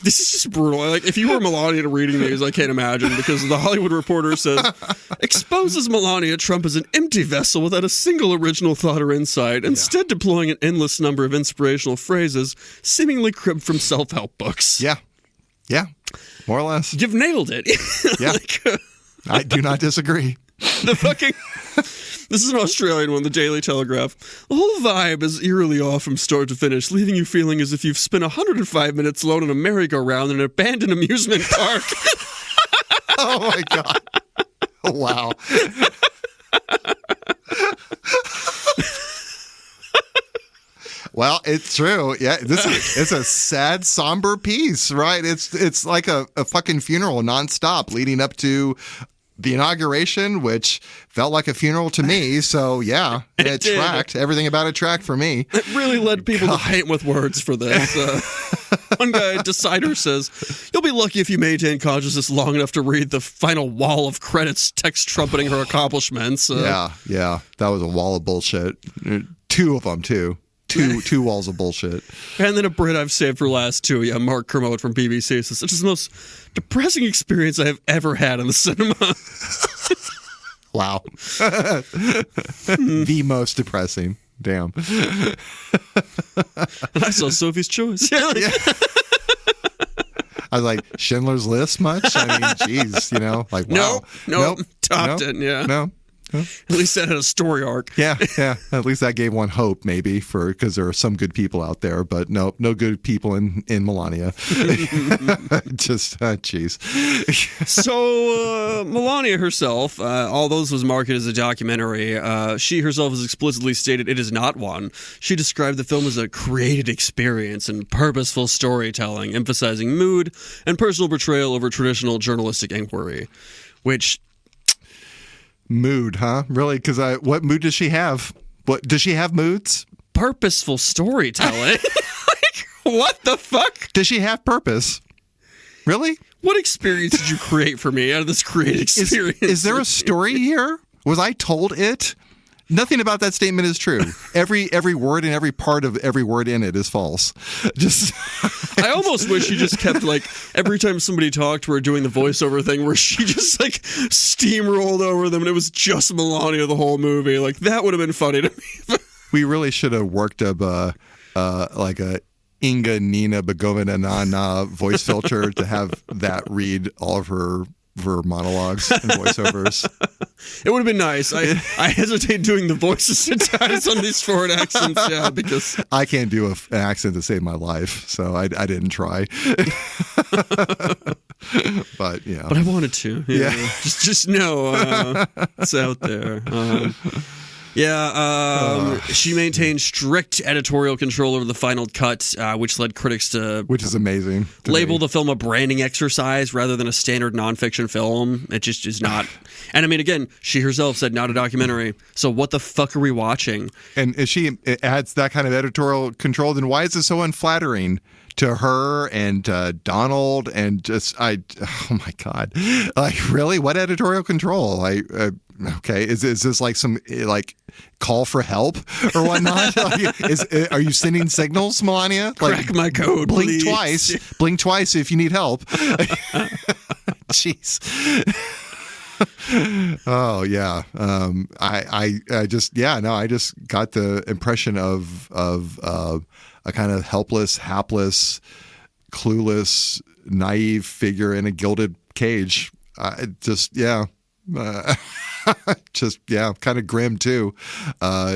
This is just brutal. Like, if you were Melania reading these, I can't imagine, because The Hollywood Reporter says, exposes Melania Trump as an empty vessel without a single original thought or insight, instead deploying an endless number of inspirational phrases seemingly cribbed from self-help books. Yeah, more or less. You've nailed it. Yeah, I do not disagree. This is an Australian one, the Daily Telegraph. "The whole vibe is eerily off from start to finish, leaving you feeling as if you've spent 105 minutes alone on a merry-go-round in an abandoned amusement park." Oh my God. Wow. Well, it's true. Yeah, it's a sad, somber piece, right? It's like a fucking funeral nonstop leading up to the inauguration, which felt like a funeral to me. So yeah, it tracked. Everything about it tracked for me. It really led people to paint with words for this. One guy, Decider, says, "You'll be lucky if you maintain consciousness long enough to read the final wall of credits text trumpeting her accomplishments." Yeah, that was a wall of bullshit. Two of them too. Two walls of bullshit. And then a Brit I've saved for last too. Yeah, Mark Kermode from BBC says, "It's just the most depressing experience I have ever had in the cinema." Wow. The most depressing. Damn. And I saw Sophie's Choice. Yeah. I was like, Schindler's List much? I mean, geez, like, wow. Nope. Topped it, yeah. No. At least that had a story arc. Yeah. At least that gave one hope, maybe, because there are some good people out there, but no good people in Melania. Just, jeez. So, Melania herself, although this was marketed as a documentary, she herself has explicitly stated it is not one. She described the film as a created experience and purposeful storytelling, emphasizing mood and personal portrayal over traditional journalistic inquiry, which... Mood, huh? Really? Because what mood does she have? What does she have moods? Purposeful storytelling. What the fuck? Does she have purpose? Really? What experience did you create for me out of this great experience? Is there a story here? Was I told it? Nothing about that statement is true. Every word and every part of every word in it is false. Just I almost wish she just kept like every time somebody talked to her doing the voiceover thing where she just like steamrolled over them and it was just Melania the whole movie. Like that would have been funny to me. We really should have worked up like a Inga Nina Begovina Na voice filter to have that read all of her monologues and voiceovers. It would have been nice. I hesitate doing the voices sometimes on these foreign accents, yeah, because I can't do an accent to save my life, so I didn't try. But yeah, but I wanted to. Yeah. Just know it's out there. She maintained strict editorial control over the final cut, which led critics to... Which is amazing. Label the film a branding exercise rather than a standard nonfiction film. It just is not. And I mean, again, she herself said not a documentary. So what the fuck are we watching? And if she adds that kind of editorial control, then why is it so unflattering to her and Donald and just oh my God, like really, what editorial control? Okay, is this like some like call for help or whatnot? Are you sending signals, Melania? Like, crack my code, blink please. twice. Blink twice if you need help. Jeez. Oh yeah. I just got the impression of a kind of helpless, hapless, clueless, naive figure in a gilded cage. Kind of grim too.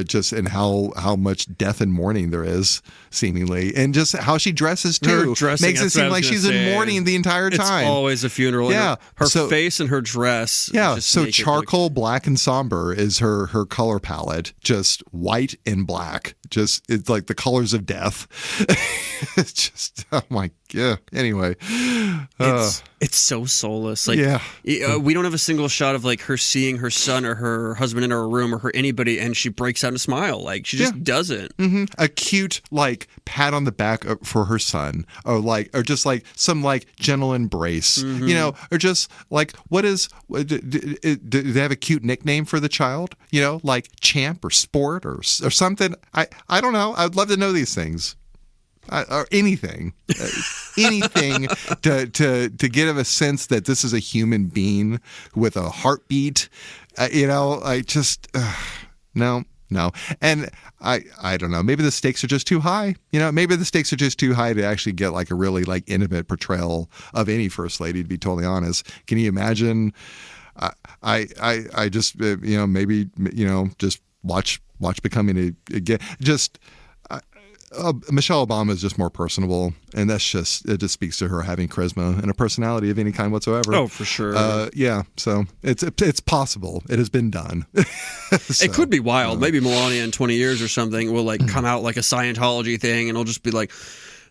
Just in how much death and mourning there is, seemingly, and just how she dresses too makes it seem like she's in mourning the entire time. It's always a funeral. Yeah, her face and her dress. Yeah, so charcoal, black, and somber is her color palette. Just white and black. Just it's like the colors of death. It's just oh my god. Anyway, it's so soulless. Like we don't have a single shot of like her seeing her son or her husband in her room or her anybody, and she breaks out in a smile. Like she just doesn't. Mm-hmm. A cute like pat on the back for her son, or just like some like gentle embrace, you know, or just like do they have a cute nickname for the child? You know, like Champ or Sport or something. I don't know. I'd love to know these things. Or anything to give a sense that this is a human being with a heartbeat. I just no. And I don't know. Maybe the stakes are just too high. You know, maybe the stakes are just too high to actually get like a really like intimate portrayal of any first lady. To be totally honest, can you imagine? I just maybe just watch becoming Michelle Obama is just more personable, and it just speaks to her having charisma and a personality of any kind whatsoever. Oh, for sure. So it's possible. It has been done. So, it could be wild. Maybe Melania in 20 years or something will like come out like a Scientology thing, and it'll just be like,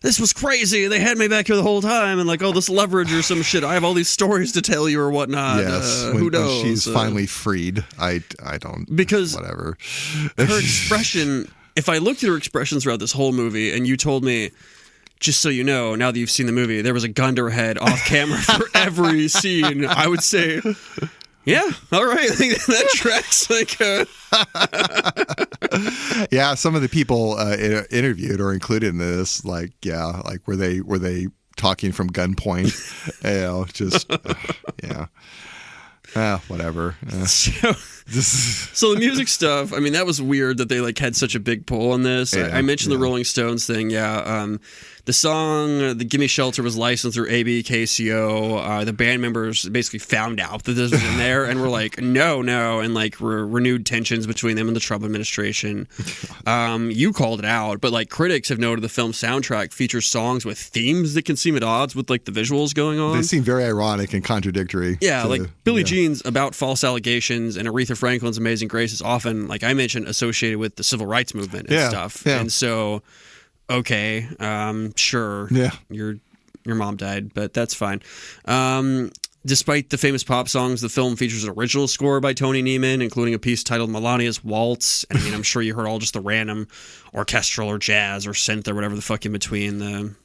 this was crazy. They had me back here the whole time, and like, oh, this leverage or some shit. I have all these stories to tell you or whatnot. Yes, who knows? When she's finally freed. I don't, because whatever. Her expression. If I looked at her expressions throughout this whole movie, and you told me, just so you know, now that you've seen the movie, there was a gun to her head off camera for every scene, I would say, yeah, all right, that tracks. Yeah, some of the people interviewed or included in this, like were they talking from gunpoint? Whatever. So the music stuff, I mean, that was weird that they like had such a big pull on this. I mentioned the Rolling Stones thing. The song, the Gimme Shelter, was licensed through ABKCO. The band members basically found out that this was in there and were like, no, and like renewed tensions between them and the Trump administration. You called it out, but like critics have noted the film's soundtrack features songs with themes that can seem at odds with like the visuals going on. They seem very ironic and contradictory. Yeah, like Billie Jean's About False Allegations and Aretha Franklin's Amazing Grace is often, like I mentioned, associated with the civil rights movement and stuff. Yeah. And so... okay, sure. Yeah. Your mom died, but that's fine. Despite the famous pop songs, the film features an original score by Tony Neiman, including a piece titled Melania's Waltz. And I mean, I'm sure you heard all just the random orchestral or jazz or synth or whatever the fuck in between.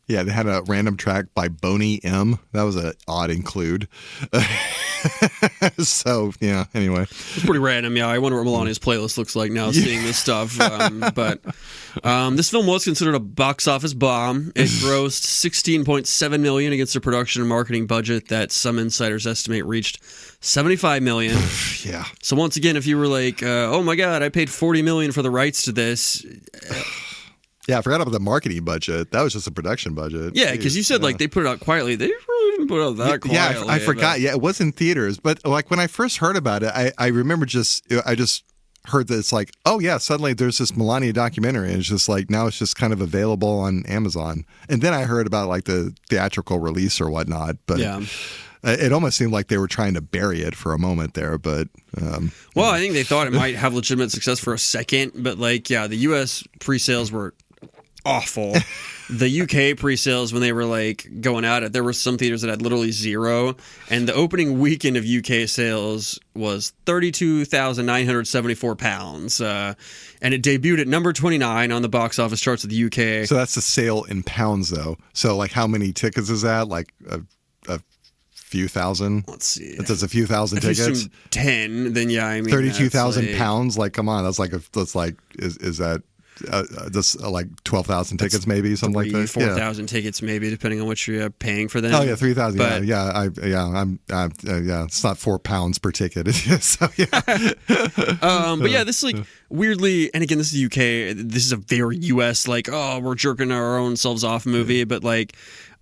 Yeah, they had a random track by Boney M. That was an odd include. So, yeah, anyway. It's pretty random, yeah. I wonder what Melania's playlist looks like now, seeing this stuff. But this film was considered a box office bomb. It grossed $16.7 million against a production and marketing budget that some insiders estimate reached $75 million. Yeah. So once again, if you were like, oh my God, I paid $40 million for the rights to this... Yeah, I forgot about the marketing budget. That was just a production budget. Yeah, because you said like they put it out quietly. They really didn't put it out that quietly. Yeah, I forgot. Yeah, it was in theaters. But like when I first heard about it, I remember I just heard that it's like, oh yeah, suddenly there's this Melania documentary, and it's just like now it's just kind of available on Amazon. And then I heard about like the theatrical release or whatnot. But yeah. It almost seemed like they were trying to bury it for a moment there, but... well, I think they thought it might have legitimate success for a second, but like, yeah, the U.S. pre-sales were awful. The UK pre-sales, when they were like going at it, there were some theaters that had literally zero, and the opening weekend of UK sales was £32,974, and it debuted at number 29 on the box office charts of the UK. So that's the sale in pounds, though. So like how many tickets is that? Like a few thousand? Let's see. If it's a few thousand tickets? 10, then yeah, I mean 32,000 pounds? Like, come on, that's like is that that's like 12,000 tickets, maybe something like that. 4,000 tickets, maybe, depending on what you're paying for them. Oh yeah, 3,000. Yeah. It's not £4 per ticket. So yeah. But yeah, this is like weirdly, and again, this is the UK. This is a very US like, oh, we're jerking our own selves off movie, but like.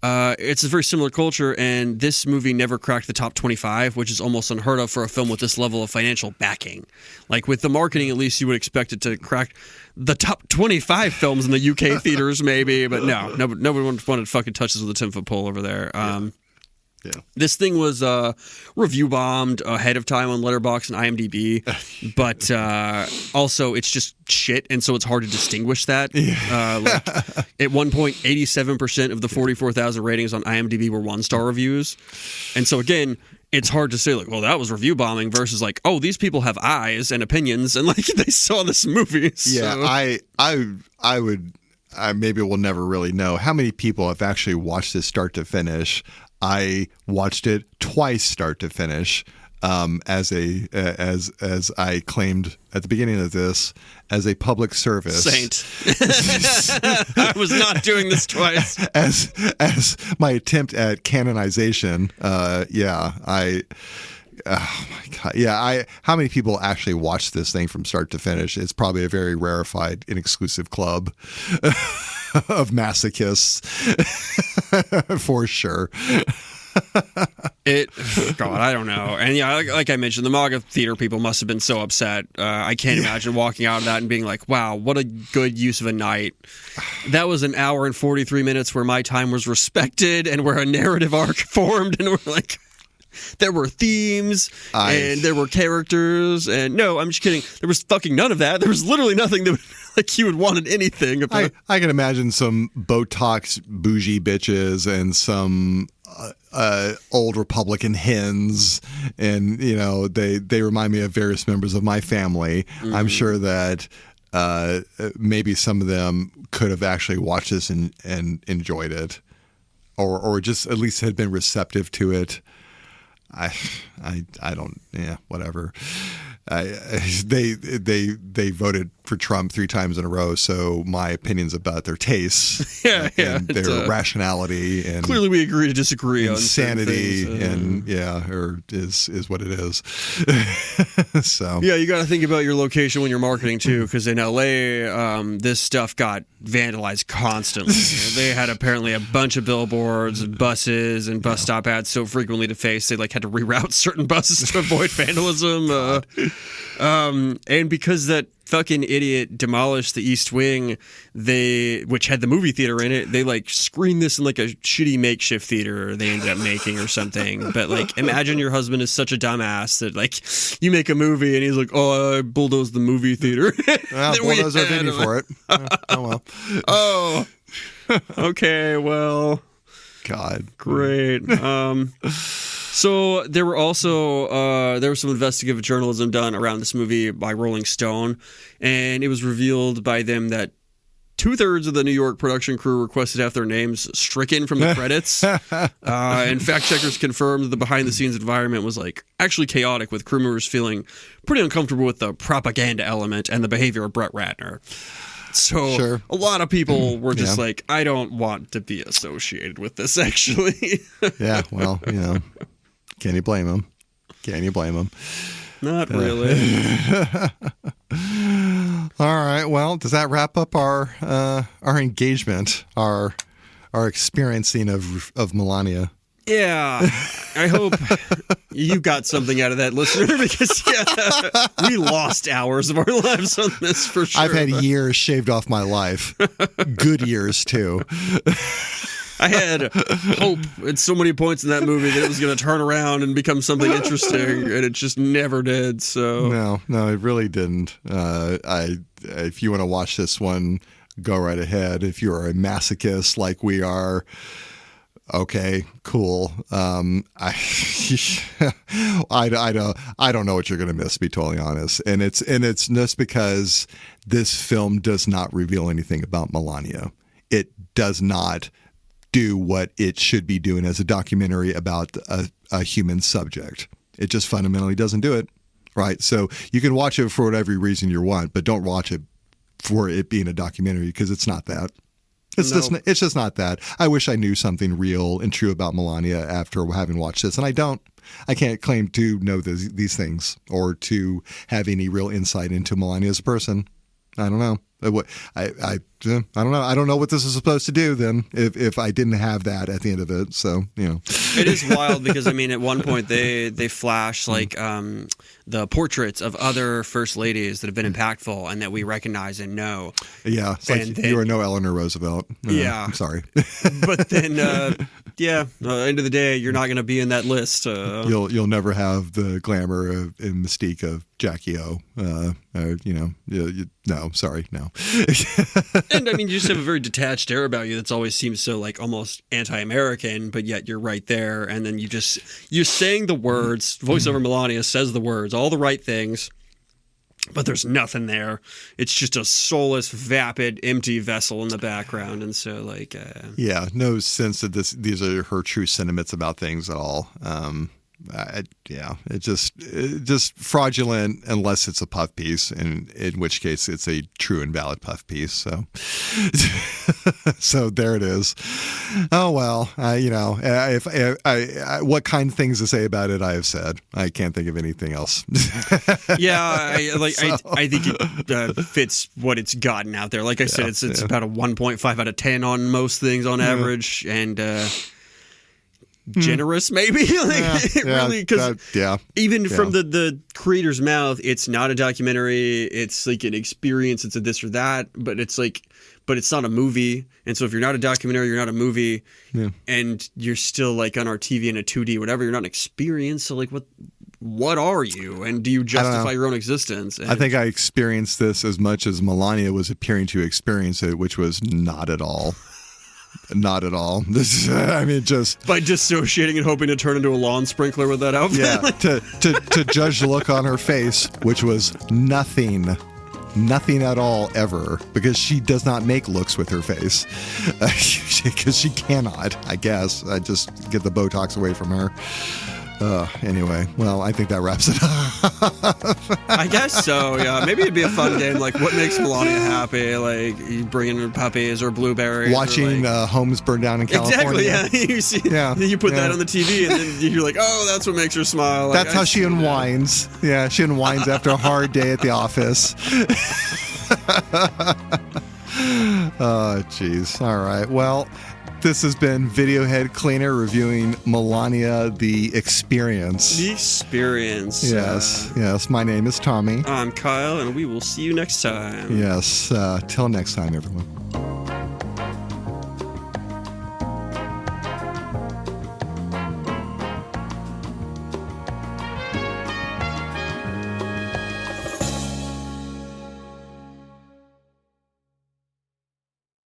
It's a very similar culture, and this movie never cracked the top 25, which is almost unheard of for a film with this level of financial backing. Like, with the marketing, at least you would expect it to crack the top 25 films in the UK theaters, maybe, but no, nobody wanted to fucking touch this with a 10-foot pole over there. Yeah. This thing was review bombed ahead of time on Letterboxd and IMDb, but also it's just shit, and so it's hard to distinguish that. Like, at one point, 87% of the 44,000 ratings on IMDb were one-star reviews, and so again, it's hard to say like, well, that was review bombing versus like, oh, these people have eyes and opinions, and like they saw this movie. So. Yeah, I would. Maybe we'll never really know how many people have actually watched this start to finish. I watched it twice, start to finish, as I claimed at the beginning of this, as a public service. Saint. I was not doing this twice. As my attempt at canonization. Oh my God. Yeah. How many people actually watch this thing from start to finish? It's probably a very rarefied and exclusive club of masochists for sure. God, I don't know. And yeah, like I mentioned, the MAGA theater people must have been so upset. I can't imagine walking out of that and being like, wow, what a good use of a night. That was an hour and 43 minutes where my time was respected and where a narrative arc formed, and we're like... There were themes, and there were characters, and no, I'm just kidding. There was fucking none of that. There was literally nothing that like you would wanted anything about. I can imagine some Botox bougie bitches and some old Republican hens, and you know they remind me of various members of my family. Mm-hmm. I'm sure that maybe some of them could have actually watched this and enjoyed it, or just at least had been receptive to it. I don't, whatever. They voted for Trump 3 times in a row, so my opinions about their tastes and their rationality and clearly we agree to disagree on insanity and is what it is. So yeah, you got to think about your location when you're marketing too, because in LA, this stuff got vandalized constantly. They had apparently a bunch of billboards and buses and bus stop ads so frequently to face they like had to reroute certain buses to avoid vandalism. And because that fucking idiot demolished the East Wing, which had the movie theater in it, they like screened this in like a shitty makeshift theater they ended up making or something. But like, imagine your husband is such a dumbass that like you make a movie and he's like, oh, I bulldozed the movie theater. Well, bulldoze our venue for it. Oh well. Oh, okay, well. God. Great. So there were also there was some investigative journalism done around this movie by Rolling Stone, and it was revealed by them that 2/3 of the New York production crew requested to have their names stricken from the credits. And fact checkers confirmed that the behind-the-scenes environment was like actually chaotic, with crew members feeling pretty uncomfortable with the propaganda element and the behavior of Brett Ratner. So a lot of people were just like, I don't want to be associated with this, actually. Yeah, well, can you blame them? Can you blame them? Not really. All right. Well, does that wrap up our engagement, our experiencing of Melania? Yeah. I hope you got something out of that, listener, because we lost hours of our lives on this for sure. I've had years shaved off my life. Good years too. I had hope at so many points in that movie that it was going to turn around and become something interesting, and it just never did. So no, it really didn't. If you want to watch this one, go right ahead. If you're a masochist like we are, okay, cool. I don't know what you're going to miss, to be totally honest. And it's just because this film does not reveal anything about Melania. It does not do what it should be doing as a documentary about a human subject. It just fundamentally doesn't do it, right? So you can watch it for whatever reason you want, but don't watch it for it being a documentary, because it's not that. It's just not that. I wish I knew something real and true about Melania after having watched this, and I don't. I can't claim to know these things or to have any real insight into Melania as a person. I don't know. I don't know. I don't know what this is supposed to do then if I didn't have that at the end of it. So, It is wild because, at one point they flash like the portraits of other first ladies that have been impactful and that we recognize and know. Yeah. It's like you are no Eleanor Roosevelt. Yeah. I'm sorry. But then, end of the day, you're not going to be in that list. You'll never have the glamour and mystique of Jackie O. No, sorry, no. And you just have a very detached air about you that's always seems so like almost anti-American, but yet you're right there, and then you're saying the words. Voiceover Melania says the words, all the right things, but there's nothing there. It's just a soulless, vapid, empty vessel in the background, and so no sense that these are her true sentiments about things at all. It's just fraudulent unless it's a puff piece, and in which case it's a true and valid puff piece. So, so there it is. Oh well, what kind of things to say about it, I have said. I can't think of anything else. I think it fits what it's gotten out there. Like I said, it's about a 1.5 out of 10 on most things on average, and. Generous, maybe really, because even from the creator's mouth, it's not a documentary. It's like an experience. It's a this or that, but it's not a movie. And so if you're not a documentary, you're not a movie, and you're still like on our TV in a 2D, whatever. You're not an experience. So like, what are you? And do you justify your own existence? And I think I experienced this as much as Melania was appearing to experience it, which was not at all. Not at all. This is, just by dissociating and hoping to turn into a lawn sprinkler with that outfit. Yeah, to judge the look on her face, which was nothing at all ever, because she does not make looks with her face, because she cannot. I guess I just get the Botox away from her. Anyway, well, I think that wraps it up. I guess so, yeah. Maybe it'd be a fun game, like what makes Melania happy? Like you bring in puppies or blueberries. Watching homes burn down in California. Exactly, yeah. You put that on the TV and then you're like, oh, that's what makes her smile. Like, that's how she unwinds. That. Yeah, she unwinds after a hard day at the office. Oh, jeez. All right, well... This has been Video Head Cleaner reviewing Melania, The Experience. The Experience. Yes. My name is Tommy. I'm Kyle, and we will see you next time. Yes. Till next time, everyone.